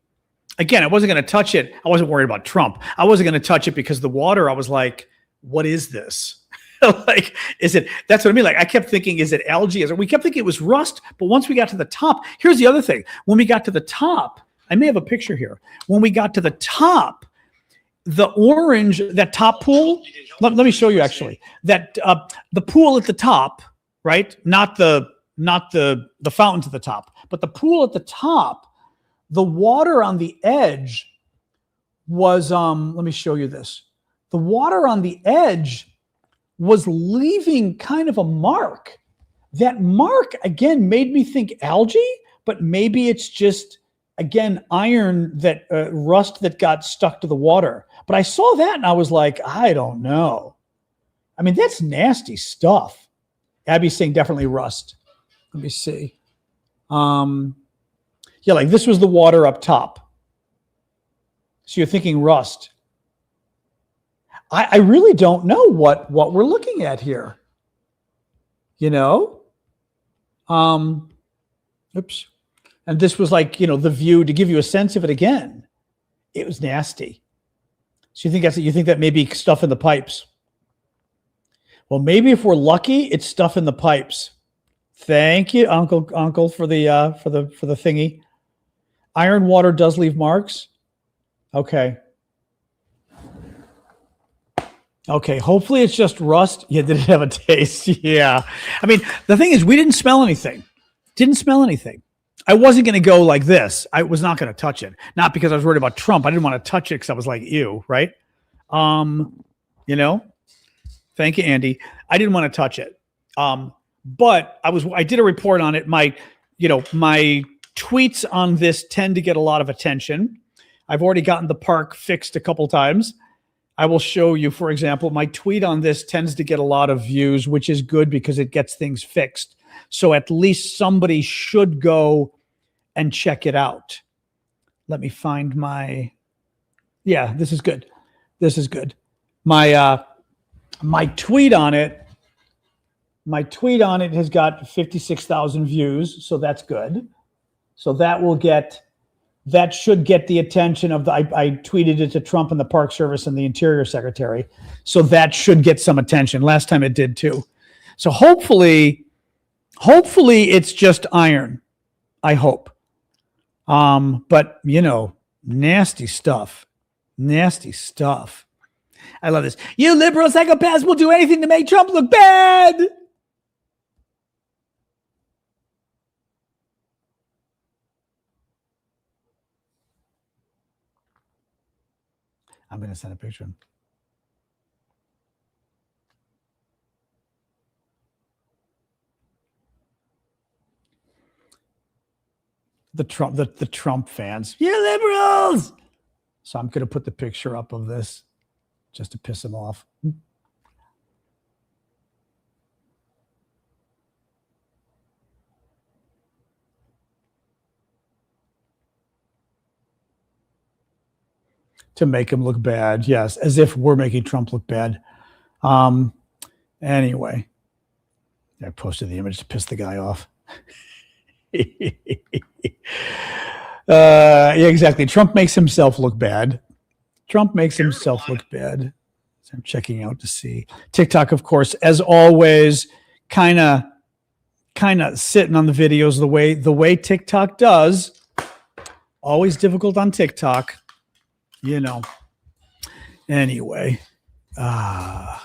B: again, I wasn't going to touch it. I wasn't worried about Trump. I wasn't going to touch it because the water, I was like, what is this? Like, is it, that's what I mean. Like, I kept thinking, is it algae? We kept thinking it was rust. But once we got to the top, here's the other thing. When we got to the top, I may have a picture here. When we got to the top, the orange, that top pool, let me show you actually, that the pool at the top, right? Not the fountain at the top, but the pool at the top, the water on the edge was, let me show you this. The water on the edge was leaving kind of a mark. That mark, again, made me think algae, but maybe it's just, again, iron that rust that got stuck to the water. But I saw that and I was like, I don't know. I mean, that's nasty stuff. Abby's saying definitely rust. Let me see. Yeah, like this was the water up top. So you're thinking rust. I really don't know what we're looking at here. You know? Oops. And this was like, you know, the view to give you a sense of it again. It was nasty. So you think that may be stuff in the pipes. Well, maybe if we're lucky, it's stuff in the pipes. Thank you, Uncle, for the thingy. Iron water does leave marks. Okay. Okay, hopefully it's just rust. Yeah, did it have a taste? Yeah. I mean, the thing is, we didn't smell anything. Didn't smell anything. I wasn't going to go like this. I was not going to touch it. Not because I was worried about Trump. I didn't want to touch it because I was like, ew, right? You know? Thank you, Andy. I didn't want to touch it. But I did a report on it. My tweets on this tend to get a lot of attention. I've already gotten the park fixed a couple times. I will show you, for example, my tweet on this tends to get a lot of views, which is good because it gets things fixed. So at least somebody should go and check it out. Let me find my, yeah, this is good. This is good. My tweet on it has got 56,000 views. So that's good. So that should get the attention of I tweeted it to Trump and the Park Service and the Interior Secretary. So that should get some attention. Last time it did too. So hopefully it's just iron. I hope. But you know, nasty stuff. Nasty stuff. I love this. You liberal psychopaths will do anything to make Trump look bad. I'm going to send a picture. The Trump fans, you liberals. So I'm going to put the picture up of this just to piss him off. To make him look bad. Yes, as if we're making Trump look bad. Anyway, I posted the image to piss the guy off. Yeah, exactly. Trump makes himself look bad. Trump makes himself look bad. So I'm checking out to see. TikTok, of course, as always, kind of sitting on the videos the way TikTok does. Always difficult on TikTok. You know, anyway, yeah,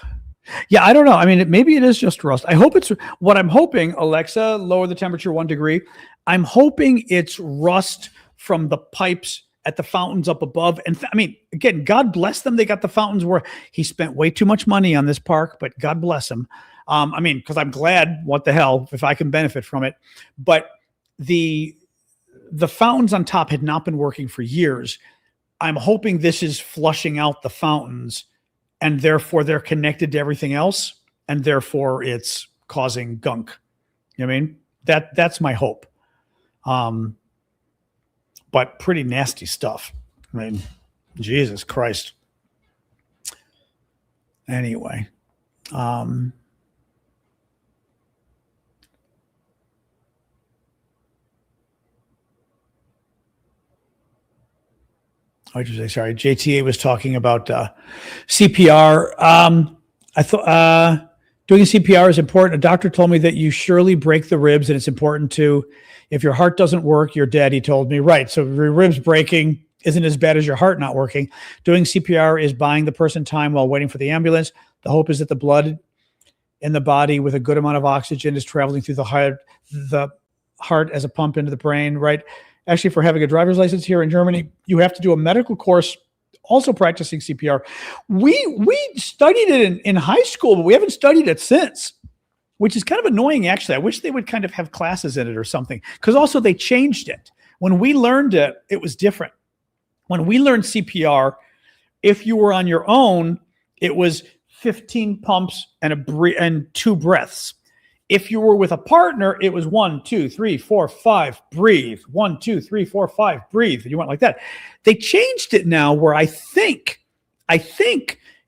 B: I don't know. I mean, maybe it is just rust. I hope it's what I'm hoping. Alexa, lower the temperature 1 degree. I'm hoping it's rust from the pipes at the fountains up above. And I mean, again, God bless them. They got the fountains where he spent way too much money on this park, but God bless him. I mean, because I'm glad, what the hell, if I can benefit from it. But the fountains on top had not been working for years. I'm hoping this is flushing out the fountains and therefore they're connected to everything else and therefore it's causing gunk. You know what I mean? That's my hope. but pretty nasty stuff. I mean, Jesus Christ. Anyway, what did you say? Sorry, JTA was talking about CPR. I thought doing CPR is important. A doctor told me that you surely break the ribs, and it's important to. If your heart doesn't work, you're dead. He told me, right? So your ribs breaking isn't as bad as your heart not working. Doing CPR is buying the person time while waiting for the ambulance. The hope is that the blood in the body with a good amount of oxygen is traveling through the heart as a pump into the brain, right? Actually, for having a driver's license here in Germany, you have to do a medical course also practicing CPR. We studied it in high school, but we haven't studied it since, which is kind of annoying, actually. I wish they would kind of have classes in it or something, because also they changed it. When we learned it, it was different. When we learned CPR, if you were on your own, it was 15 pumps and 2 breaths. If you were with a partner, it was 1, 2, 3, 4, 5, breathe. 1, 2, 3, 4, 5, breathe. You went like that. They changed it now where I think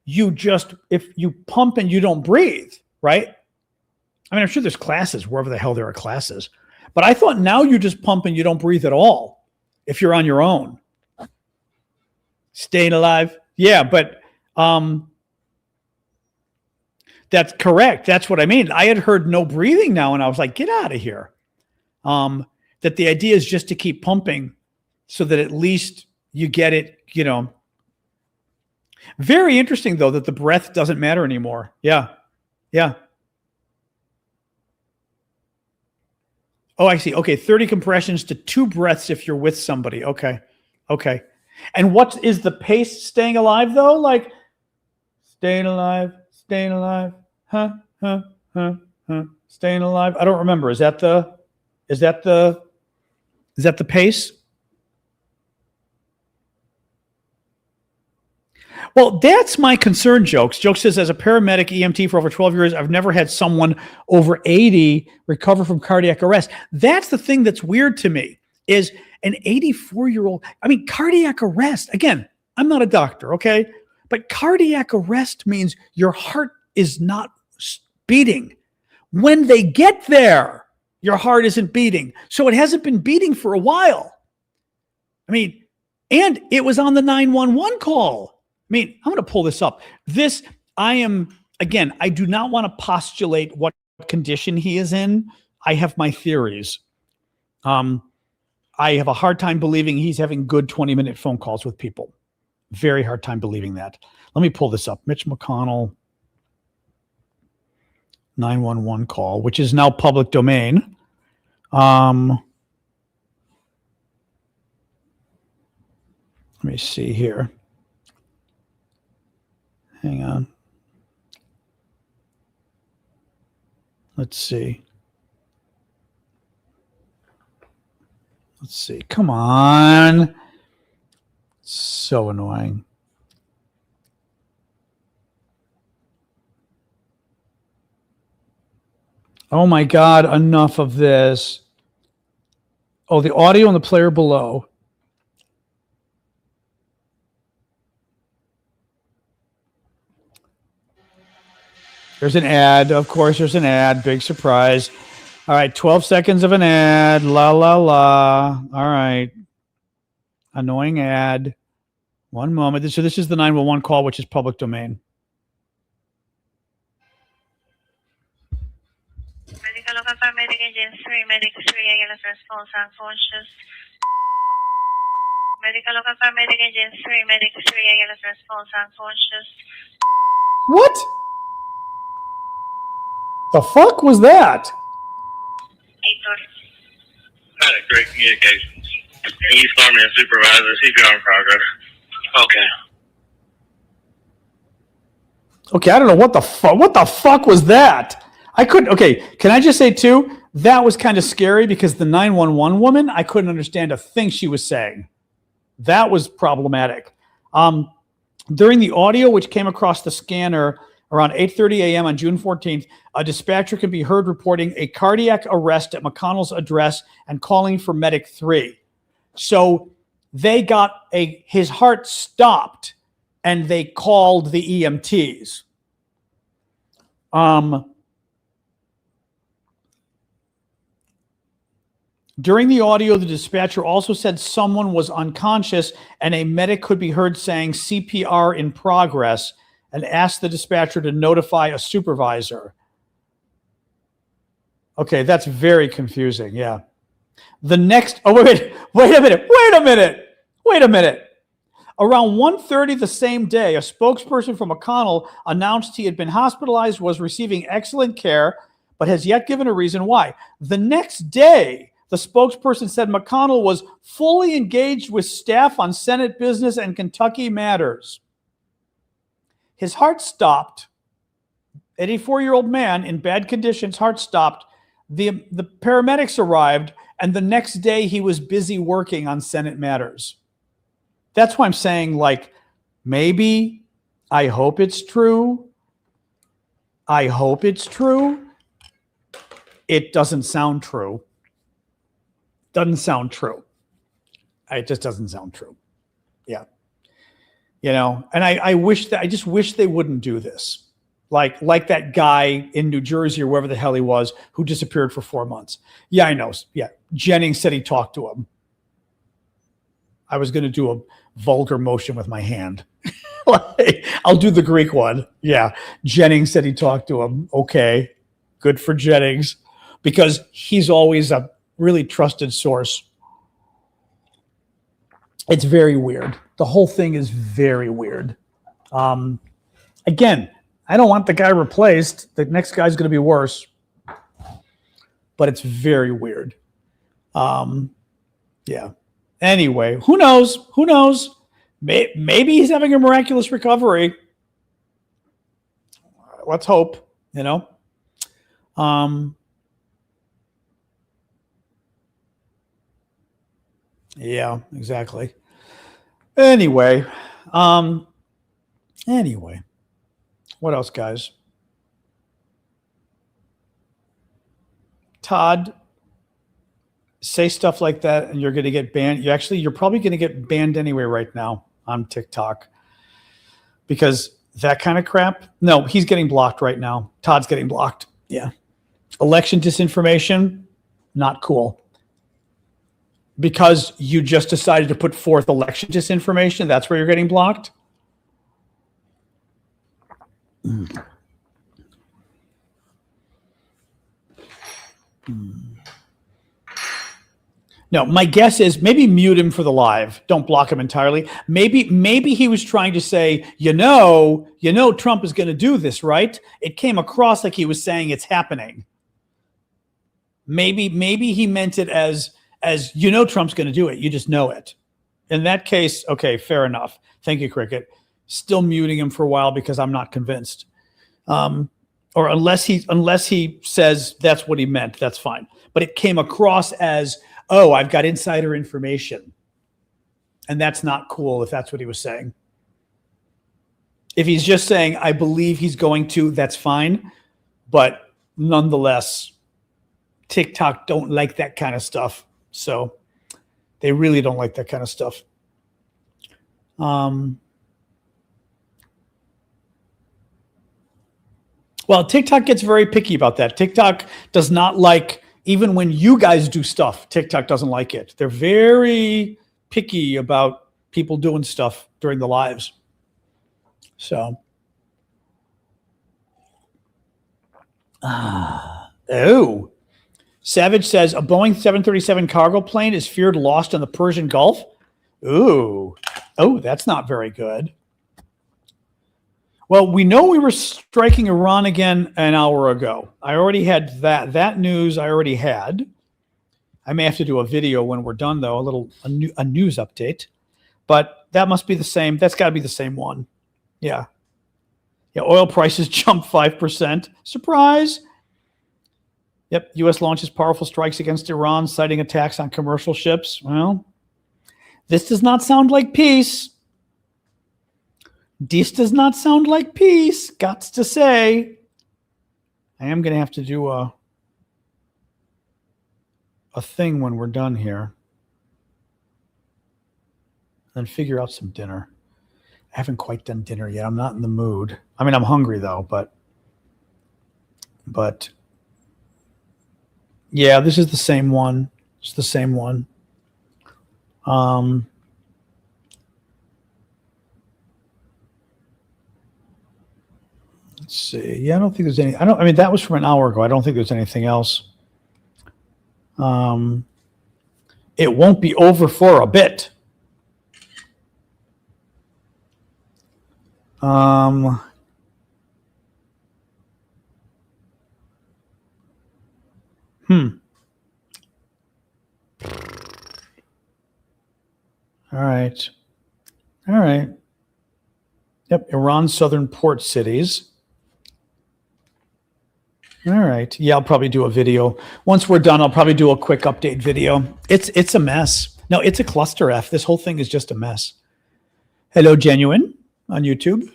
B: you just, if you pump and you don't breathe, right? I mean, I'm sure there's classes wherever the hell there are classes, but I thought now you just pump and you don't breathe at all if you're on your own. Staying alive. Yeah, but that's correct. That's what I mean. I had heard no breathing now, and I was like, get out of here. That the idea is just to keep pumping so that at least you get it, you know. Very interesting, though, that the breath doesn't matter anymore. Yeah. Yeah. Oh, I see. Okay, 30 compressions to 2 breaths if you're with somebody. Okay. Okay. And what is the pace staying alive, though? Like, staying alive, staying alive. I don't remember. Is that the pace? Well, that's my concern, Jokes. Jokes says, as a paramedic EMT for over 12 years, I've never had someone over 80 recover from cardiac arrest. That's the thing that's weird to me, is an 84-year-old. I mean, cardiac arrest. Again, I'm not a doctor, okay? But cardiac arrest means your heart is not beating. When they get there, your heart isn't beating. So it hasn't been beating for a while. I mean, and it was on the 911 call. I mean, I'm going to pull this up. I do not want to postulate what condition he is in. I have my theories. I have a hard time believing he's having good 20-minute phone calls with people. Very hard time believing that. Let me pull this up. Mitch McConnell 911 call, which is now public domain. Let me see here. Hang on. Let's see. Come on. So annoying. Oh my God, enough of this. Oh, the audio and the player below. There's an ad. Of course, there's an ad. Big surprise. All right, 12 seconds of an ad. La, la, la. All right. Annoying ad. One moment. So this is the 911 call, which is public domain.
C: Medical local paramedic agent 3, medic 3, ALS response unconscious. Medical local paramedic agent 3, medic 3, ALS response unconscious.
B: What? The fuck was that?
C: Great communications. East Army and supervisor, CPR in progress. Okay.
B: Okay, I don't know what the fuck. What the fuck was that? I couldn't. Okay, can I just say too? That was kind of scary because the 911 woman, I couldn't understand a thing she was saying. That was problematic. During the audio, which came across the scanner around 8:30 a.m. on June 14th, a dispatcher can be heard reporting a cardiac arrest at McConnell's address and calling for medic 3. So they got his heart stopped and they called the EMTs. During the audio, the dispatcher also said someone was unconscious and a medic could be heard saying CPR in progress and asked the dispatcher to notify a supervisor. Okay, that's very confusing. Yeah. The next, wait a minute. Around 1:30 the same day, a spokesperson from McConnell announced he had been hospitalized, was receiving excellent care, but has yet given a reason why. The next day, the spokesperson said McConnell was fully engaged with staff on Senate business and Kentucky matters. His heart stopped. 84-year-old man in bad conditions, heart stopped. The paramedics arrived, and the next day he was busy working on Senate matters. That's why I'm saying, like, maybe, I hope it's true. I hope it's true. It doesn't sound true. Doesn't sound true. It just doesn't sound true. Yeah. You know, and I just wish they wouldn't do this. Like that guy in New Jersey or wherever the hell he was who disappeared for 4 months. Yeah, I know. Yeah. Jennings said he talked to him. I was going to do a vulgar motion with my hand. I'll do the Greek one. Yeah. Jennings said he talked to him. Okay. Good for Jennings, because he's always a really trusted source. It's very weird. The whole thing is very weird. Again, I don't want the guy replaced. The next guy's going to be worse. But it's very weird. Yeah. Anyway, who knows? Who knows? Maybe he's having a miraculous recovery. Let's hope, you know. Yeah, exactly. Anyway, what else, guys? Todd, say stuff like that and you're going to get banned. You're probably going to get banned anyway right now on TikTok, because that kind of crap. No, he's getting blocked right now. Todd's getting blocked. Yeah. Election disinformation, not cool. Because you just decided to put forth election disinformation, that's where you're getting blocked? No, my guess is maybe mute him for the live. Don't block him entirely. Maybe he was trying to say, you know, Trump is going to do this, right? It came across like he was saying it's happening. Maybe he meant it as you know Trump's going to do it. You just know it. In that case, okay, fair enough. Thank you, Cricket. Still muting him for a while because I'm not convinced. Or unless he says that's what he meant, that's fine. But it came across as, oh, I've got insider information. And that's not cool if that's what he was saying. If he's just saying, I believe he's going to, that's fine. But nonetheless, TikTok don't like that kind of stuff. So they really don't like that kind of stuff. Well, TikTok gets very picky about that. TikTok does not like, even when you guys do stuff, TikTok doesn't like it. They're very picky about people doing stuff during the lives. So, Savage says a Boeing 737 cargo plane is feared lost in the Persian Gulf. Oh, that's not very good. Well, we know we were striking Iran again an hour ago. I already had that news. I already had. I may have to do a video when we're done, though, a news update. But that must be the same. That's got to be the same one. Yeah. Yeah. Oil prices jumped 5%. Surprise. Yep. U.S. launches powerful strikes against Iran, citing attacks on commercial ships. Well, this does not sound like peace. This does not sound like peace. Gots to say. I am going to have to do a thing when we're done here. then figure out some dinner. I haven't quite done dinner yet. I'm not in the mood. I mean, I'm hungry though, but yeah, this is the same one. It's the same one. Let's see. Yeah, I don't think there's any. I mean, that was from an hour ago. I don't think there's anything else. It won't be over for a bit. All right. All right. Yep. Iran's southern port cities. All right. Yeah, I'll probably do a video. Once we're done, I'll probably do a quick update video. It's a mess. No, it's a cluster F. This whole thing is just a mess. Hello, Genuine on YouTube.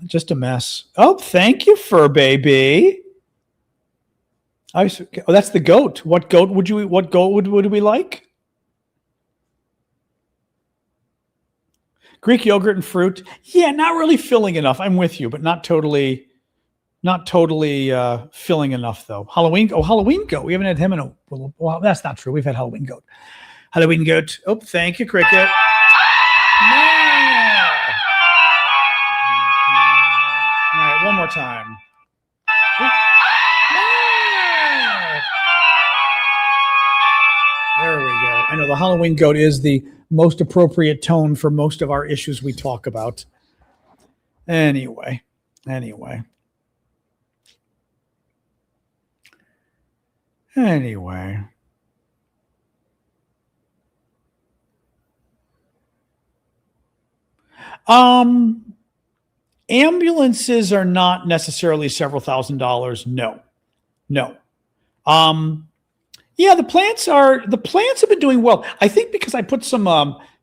B: Just a mess. Oh, thank you, Fur Baby. Oh, that's the goat. What goat would we like? Greek yogurt and fruit. Yeah, not really filling enough. I'm with you, but not totally filling enough though. Halloween goat. We haven't had him in a well, that's not true. We've had Halloween goat. Halloween goat. Oh, thank you, Cricket. No. All right, one more time. No. There we go. I know the Halloween goat is the most appropriate tone for most of our issues we talk about. Anyway. Ambulances are not necessarily several $1,000s. No. Yeah, the plants have been doing well. I think because I put some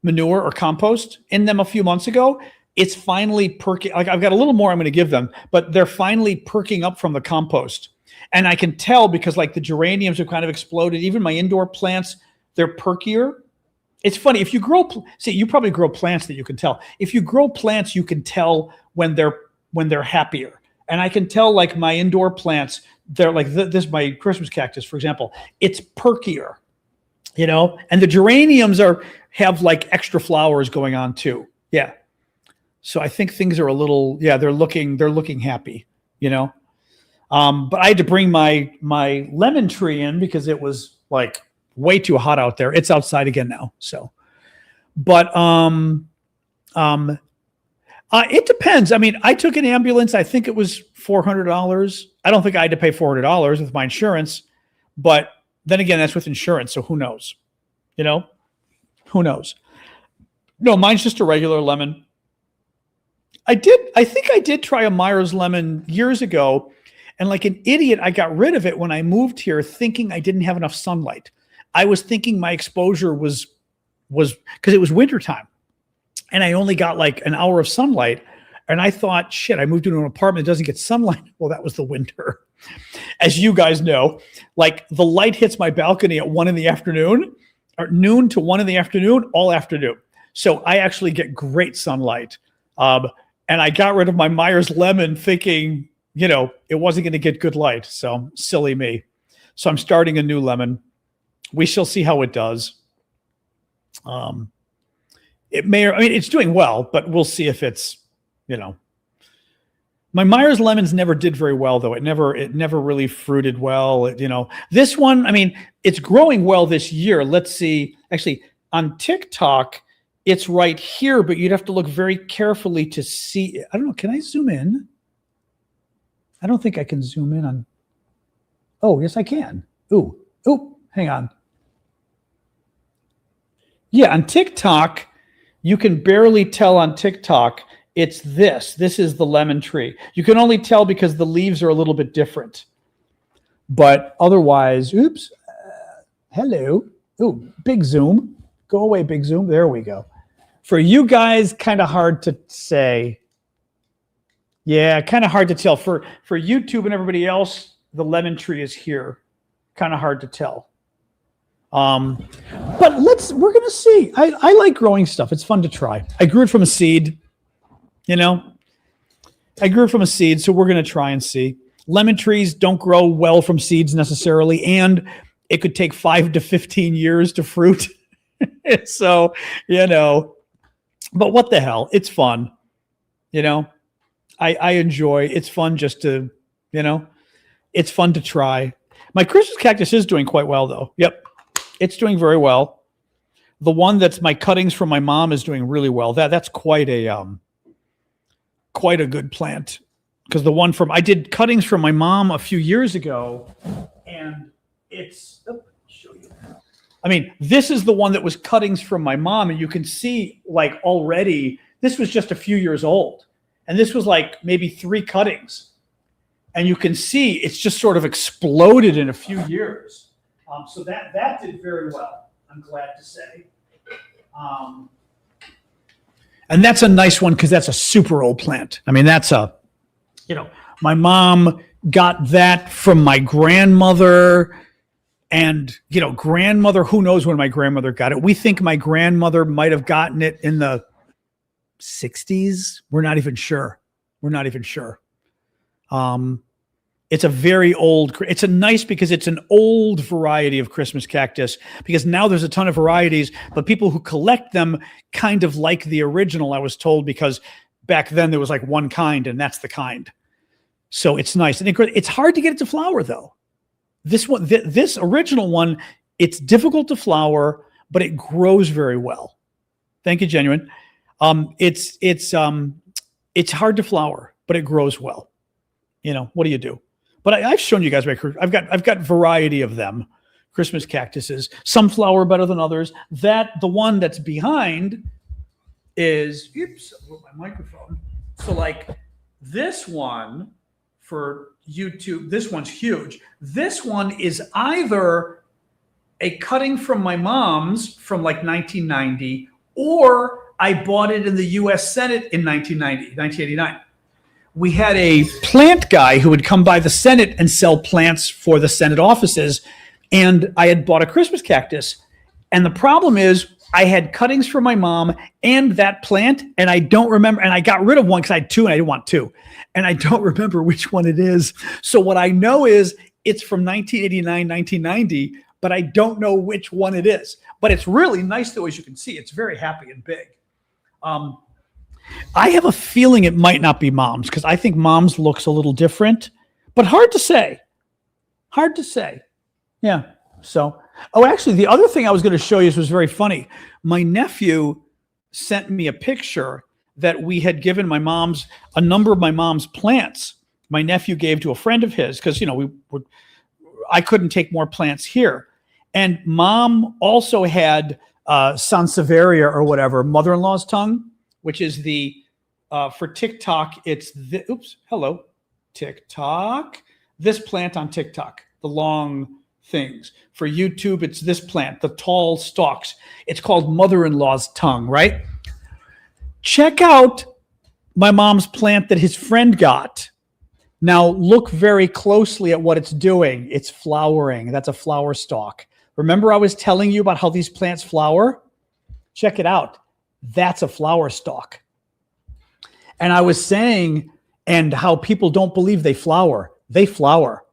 B: manure or compost in them a few months ago, it's finally perking. Like I've got a little more I'm going to give them, but they're finally perking up from the compost. And I can tell because like the geraniums have kind of exploded. Even my indoor plants, they're perkier. It's funny if you you probably grow plants that you can tell. If you grow plants, you can tell when they're happier. And I can tell like my indoor plants, they're like this, my Christmas cactus, for example, it's perkier, and the geraniums have like extra flowers going on too. Yeah. So I think things are a little, they're looking happy, But I had to bring my lemon tree in because it was like way too hot out there. It's outside again now. So, but, it depends. I mean, I took an ambulance. I think it was $400. I don't think I had to pay $400 with my insurance, but then again, that's with insurance. So who knows? Who knows? No, mine's just a regular lemon. I think I did try a Myers lemon years ago, and like an idiot, I got rid of it when I moved here, thinking I didn't have enough sunlight. I was thinking my exposure was because it was wintertime. And I only got like an hour of sunlight. And I thought, shit, I moved into an apartment that doesn't get sunlight. Well, that was the winter. As you guys know, like the light hits my balcony at 1 p.m, or noon to 1 p.m, all afternoon. So I actually get great sunlight. And I got rid of my Myers lemon thinking, it wasn't going to get good light. So silly me. So I'm starting a new lemon. We shall see how it does. It may, it's doing well, but we'll see if it's, my Myers lemons never did very well though. It never really fruited well. This one, it's growing well this year. Let's see. Actually, on TikTok, it's right here, but you'd have to look very carefully to see. I don't know. Can I zoom in? I don't think I can zoom in on. Oh, yes, I can. Ooh, hang on. Yeah, on TikTok, you can barely tell on TikTok. It's this. This is the lemon tree. You can only tell because the leaves are a little bit different. But otherwise, oops. Hello. Ooh, big zoom. Go away, big zoom. There we go. For you guys, kind of hard to say. Yeah, kind of hard to tell. For YouTube and everybody else, the lemon tree is here. Kind of hard to tell. But we're going to see. I like growing stuff. It's fun to try. I grew it from a seed, I grew it from a seed, so we're going to try and see. Lemon trees don't grow well from seeds necessarily, and it could take 5 to 15 years to fruit. So, but what the hell? It's fun. I enjoy. It's fun just to, it's fun to try. My Christmas cactus is doing quite well, though. Yep. It's doing very well. The one that's my cuttings from my mom is doing really well. That's quite a good plant, because the one I did cuttings from my mom a few years ago, and show you. I mean, this is the one that was cuttings from my mom, and you can see like already this was just a few years old, and this was like maybe 3 cuttings, and you can see it's just sort of exploded in a few years. So that did very well, I'm glad to say. And that's a nice one because that's a super old plant. I mean, that's my mom got that from my grandmother, and, grandmother, who knows when my grandmother got it. We think my grandmother might have gotten it in the 60s. We're not even sure. It's a very old, it's a nice, because it's an old variety of Christmas cactus, because now there's a ton of varieties, but people who collect them kind of like the original, I was told, because back then there was like one kind, and that's the kind. So it's nice. And it's hard to get it to flower, though. This one, this original one, it's difficult to flower, but it grows very well. Thank you, Genuine. It's hard to flower, but it grows well. What do you do? But I've shown you guys I've got variety of them, Christmas cactuses. Some flower better than others. The one that's behind is, oops, I broke my microphone. So like this one for YouTube, this one's huge. This one is either a cutting from my mom's from like 1990, or I bought it in the U.S. Senate in 1989. We had a plant guy who would come by the Senate and sell plants for the Senate offices. And I had bought a Christmas cactus. And the problem is I had cuttings from my mom and that plant, and I don't remember. And I got rid of one because I had 2 and I didn't want 2. And I don't remember which one it is. So what I know is it's from 1989, 1990, but I don't know which one it is. But it's really nice, though, as you can see. It's very happy and big. I have a feeling it might not be mom's, because I think mom's looks a little different, but hard to say. Yeah. So, actually, the other thing I was going to show you was very funny. My nephew sent me a picture that we had given a number of my mom's plants. My nephew gave to a friend of his because, I couldn't take more plants here. And mom also had Sansevieria or whatever, mother-in-law's tongue, which is for TikTok, it's hello, TikTok. This plant on TikTok, the long things. For YouTube, it's this plant, the tall stalks. It's called mother-in-law's tongue, right? Check out my mom's plant that his friend got. Now look very closely at what it's doing. It's flowering. That's a flower stalk. Remember I was telling you about how these plants flower? Check it out. That's a flower stalk. And I was saying, and how people don't believe they flower. They flower.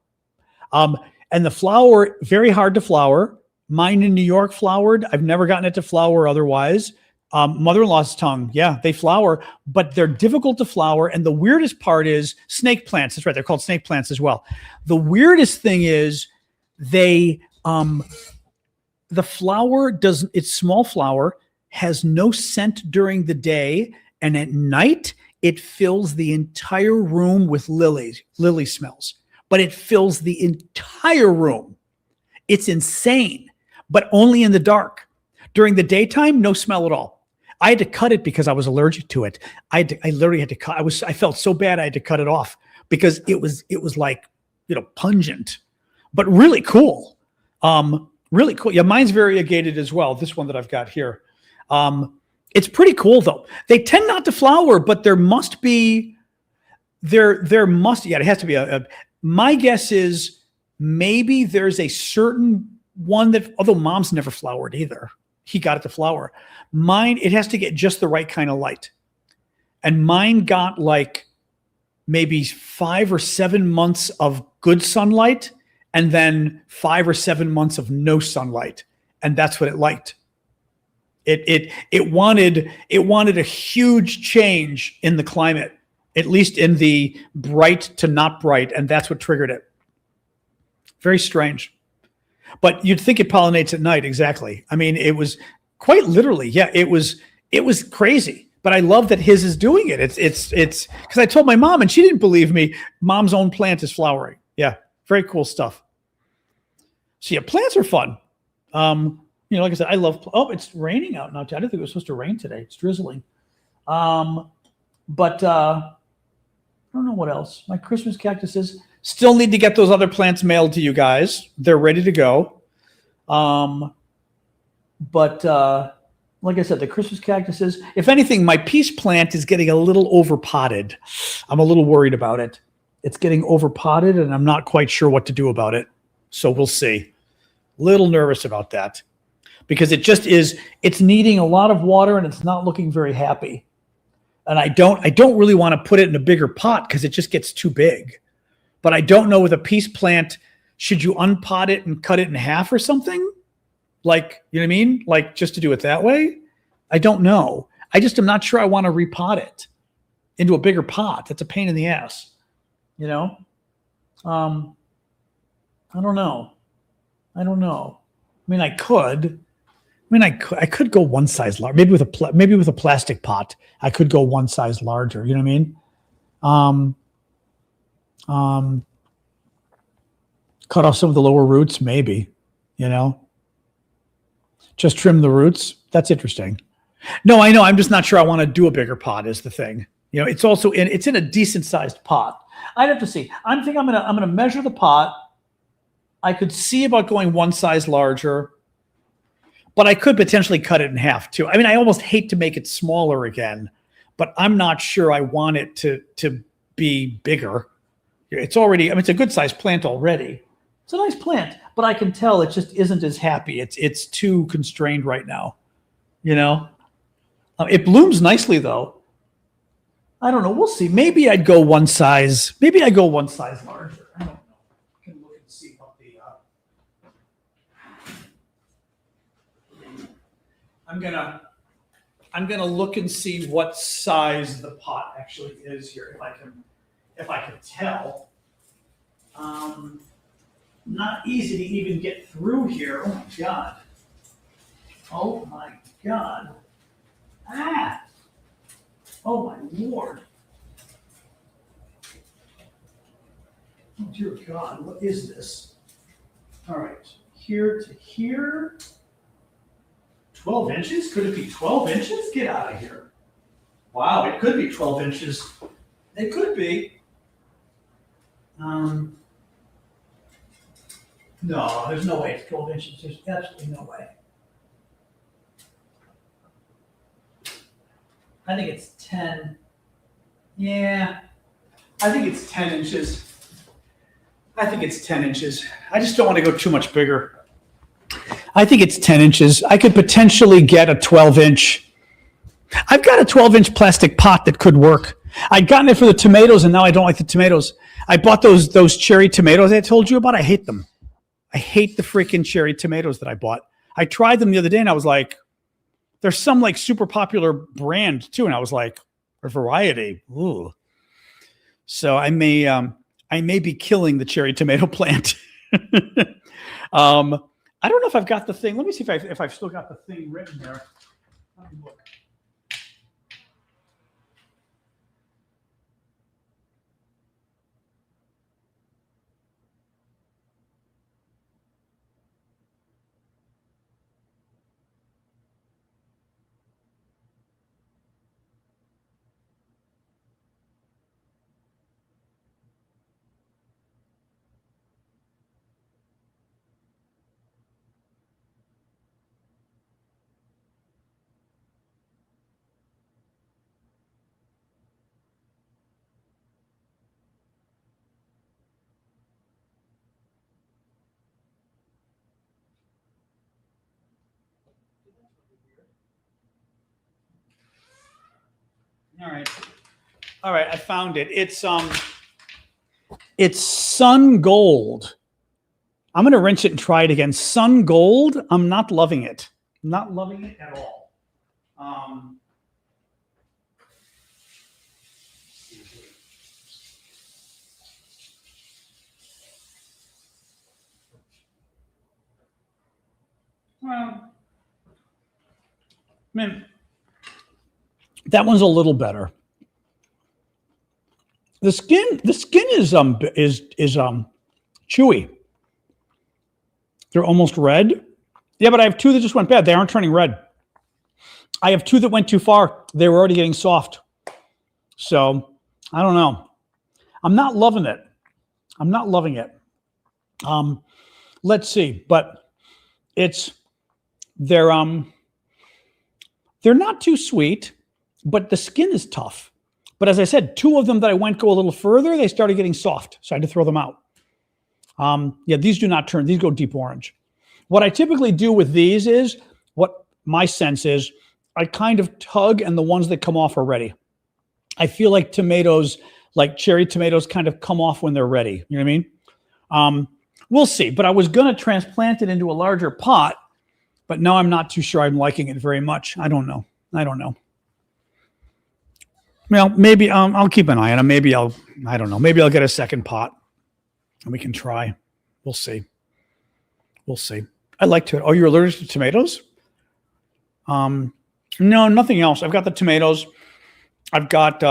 B: And the flower, very hard to flower. Mine in New York flowered. I've never gotten it to flower otherwise. Mother-in-law's tongue, yeah, they flower, but they're difficult to flower. And the weirdest part is snake plants. That's right. They're called snake plants as well. The weirdest thing is the flower it's small flower, has no scent during the day, and at night it fills the entire room with lily smells. But it fills the entire room. It's insane, but only in the dark. During the daytime, no smell at all. I had to cut it because I was allergic to it. I literally had to cut. I felt so bad I had to cut it off because it was like, pungent, but really cool. Really cool. Yeah, mine's variegated as well. This one that I've got here. It's pretty cool though. They tend not to flower, but there must be, it has to be my guess is maybe there's a certain one that, although mom's never flowered either, he got it to flower. Mine, it has to get just the right kind of light. And mine got like maybe 5 or 7 months of good sunlight and then 5 or 7 months of no sunlight. And that's what it liked. It wanted a huge change in the climate, at least in the bright to not bright, and that's what triggered it. Very strange. But you'd think it pollinates at night, exactly. I mean, it was quite literally, yeah, it was crazy. But I love that his is doing it. It's because I told my mom and she didn't believe me. Mom's own plant is flowering. Yeah, very cool stuff. So yeah, plants are fun. Like I said, I love. Oh, it's raining out now. I didn't think it was supposed to rain today. It's drizzling. But I don't know what else. My Christmas cactuses still need to get those other plants mailed to you guys. They're ready to go. But like I said, the Christmas cactuses, if anything, my peace plant is getting a little overpotted. I'm a little worried about it. It's getting overpotted and I'm not quite sure what to do about it. So we'll see. Little nervous about that because it's needing a lot of water and it's not looking very happy. And I don't really want to put it in a bigger pot because it just gets too big. But I don't know with a peace plant, should you unpot it and cut it in half or something? Like, you know what I mean? Like just to do it that way? I don't know. I just am not sure I want to repot it into a bigger pot. That's a pain in the ass. I don't know. I mean, I could go one size larger. Maybe with a plastic pot, I could go one size larger. You know what I mean? Cut off some of the lower roots, maybe. Just trim the roots. That's interesting. No, I know. I'm just not sure I want to do a bigger pot. Is the thing. It's also it's in a decent sized pot. I'd have to see. I'm gonna measure the pot. I could see about going one size larger. But I could potentially cut it in half too. I mean, I almost hate to make it smaller again, but I'm not sure I want it to be bigger. It's already, it's a good sized plant already. It's a nice plant, but I can tell it just isn't as happy. It's too constrained right now. It blooms nicely though. I don't know. We'll see. Maybe I go one size larger. I don't know. I can look and see what the I'm gonna look and see what size the pot actually is here, if I can tell. Not easy to even get through here. Oh my god. Oh my god. Ah. Oh my lord. Oh dear God, what is this? All right, here to here. 12 inches? Could it be 12 inches? Get out of here. Wow, it could be 12 inches. It could be. No, there's no way it's 12 inches. There's absolutely no way. I think it's 10. Yeah, I think it's 10 inches. I just don't want to go too much bigger. I think it's 10 inches. I could potentially get a 12-inch. I've got a 12-inch plastic pot that could work. I'd gotten it for the tomatoes, and now I don't like the tomatoes. I bought those cherry tomatoes I told you about. I hate them. I hate the freaking cherry tomatoes that I bought. I tried them the other day, and I was like, there's some like super popular brand too, and I was like, a variety. Ooh. So I may be killing the cherry tomato plant. I don't know if I've got the thing. Let me see if I've still got the thing written there. Let me look. All right, I found it. It's Sun Gold. I'm going to rinse it and try it again. Sun Gold, I'm not loving it. Not loving it at all. Well, man, that one's a little better. The skin is chewy. They're almost red. Yeah, but I have two that just went bad. They aren't turning red. I have two that went too far. They were already getting soft. So I don't know. I'm not loving it. I'm not loving it. Let's see, but they're not too sweet, but the skin is tough. But as I said, two of them that I went go a little further, they started getting soft, so I had to throw them out. Yeah, these do not turn. These go deep orange. What I typically do with these is, what my sense is, I kind of tug, and the ones that come off are ready. I feel like tomatoes, like cherry tomatoes, kind of come off when they're ready. You know what I mean? We'll see. But I was going to transplant it into a larger pot, but now I'm not too sure I'm liking it very much. I don't know. Well, maybe I'll keep an eye on it. Maybe I don't know. Maybe I'll get a second pot and we can try. We'll see. I like to. Oh, you're allergic to tomatoes? No, nothing else. I've got the tomatoes. I've got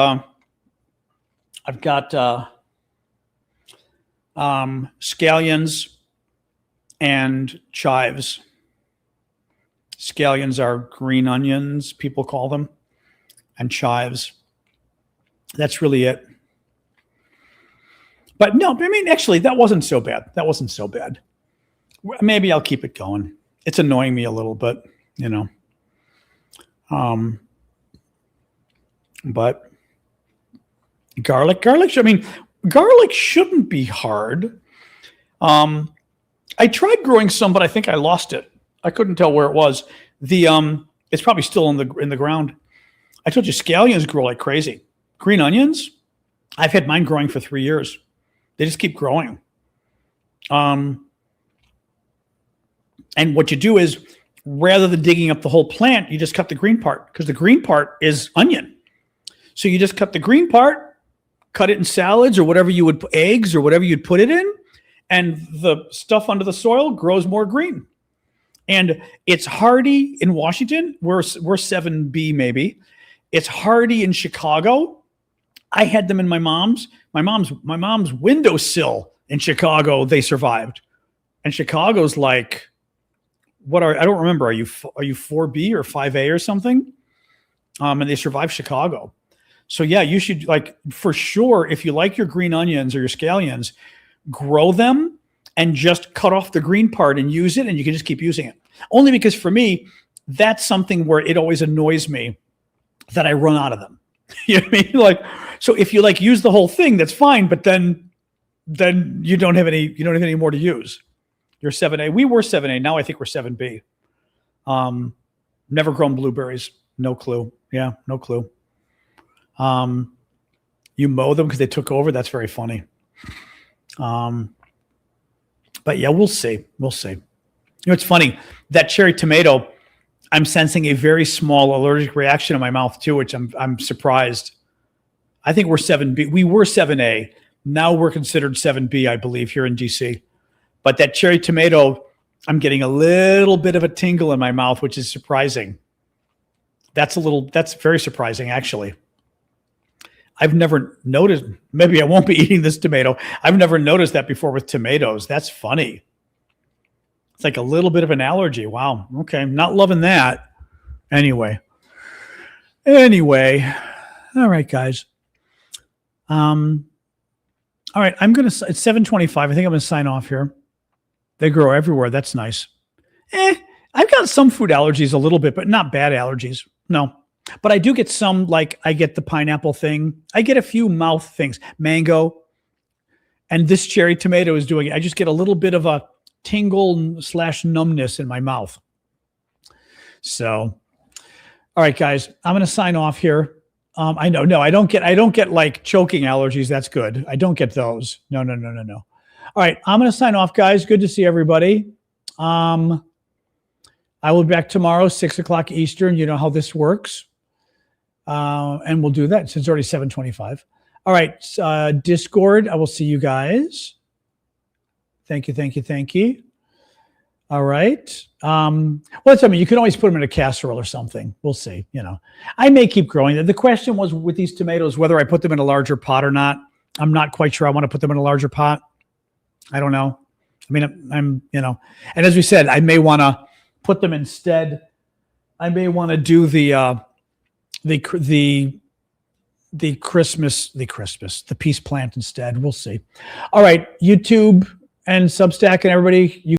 B: scallions and chives. Scallions are green onions, people call them, and chives. That's really it. But no, I mean, actually, that wasn't so bad. Maybe I'll keep it going. It's annoying me a little, but you know. But garlic. I mean, garlic shouldn't be hard. I tried growing some, but I think I lost it. I couldn't tell where it was. It's probably still in the ground. I told you scallions grow like crazy. Green onions, I've had mine growing for 3 years. They just keep growing. And what you do is, rather than digging up the whole plant, you just cut the green part, because the green part is onion. So you just cut the green part, cut it in salads or whatever you would, eggs or whatever you'd put it in, and the stuff under the soil grows more green. And it's hardy in Washington. We're 7B maybe. It's hardy in Chicago. I had them in my mom's windowsill in Chicago. They survived. And Chicago's like, I don't remember. Are you 4B or 5A or something? And they survived Chicago. So yeah, you should, like, for sure, if you like your green onions or your scallions, grow them and just cut off the green part and use it, and you can just keep using it. Only because for me, that's something where it always annoys me that I run out of them. You know what I mean? Like, so if you like use the whole thing, that's fine, but then you don't have any more to use. You're 7A. We were 7A. Now I think we're 7B. Never grown blueberries. No clue. Yeah, no clue. You mow them because they took over. That's very funny. But yeah, we'll see. You know, it's funny. That cherry tomato, I'm sensing a very small allergic reaction in my mouth too, which I'm surprised. I think we're 7B. We were 7A. Now we're considered 7B, I believe, here in DC. But that cherry tomato, I'm getting a little bit of a tingle in my mouth, which is surprising. That's very surprising, actually. I've never noticed, maybe I won't be eating this tomato. I've never noticed that before with tomatoes. That's funny. It's like a little bit of an allergy. Wow. Okay. Not loving that. Anyway. All right, guys. All right. It's 7:25. I think I'm going to sign off here. They grow everywhere. That's nice. I've got some food allergies a little bit, but not bad allergies. No. But I do get some, like I get the pineapple thing. I get a few mouth things, mango. And this cherry tomato is doing it. I just get a little bit of a tingle/numbness in my mouth. So, all right, guys, I'm going to sign off here. I know. No, I don't get like choking allergies. That's good. I don't get those. No. All right. I'm going to sign off, guys. Good to see everybody. I will be back tomorrow, 6:00 Eastern. You know how this works. And we'll do that since it's already 7:25. All right. Discord. I will see you guys. Thank you. All right. Well, you can always put them in a casserole or something. We'll see. I may keep growing them. The question was with these tomatoes, whether I put them in a larger pot or not. I'm not quite sure I want to put them in a larger pot. I don't know. I mean, I'm and as we said, I may want to put them instead. I may want to do the peace plant instead. We'll see. All right. YouTube and Substack and everybody, you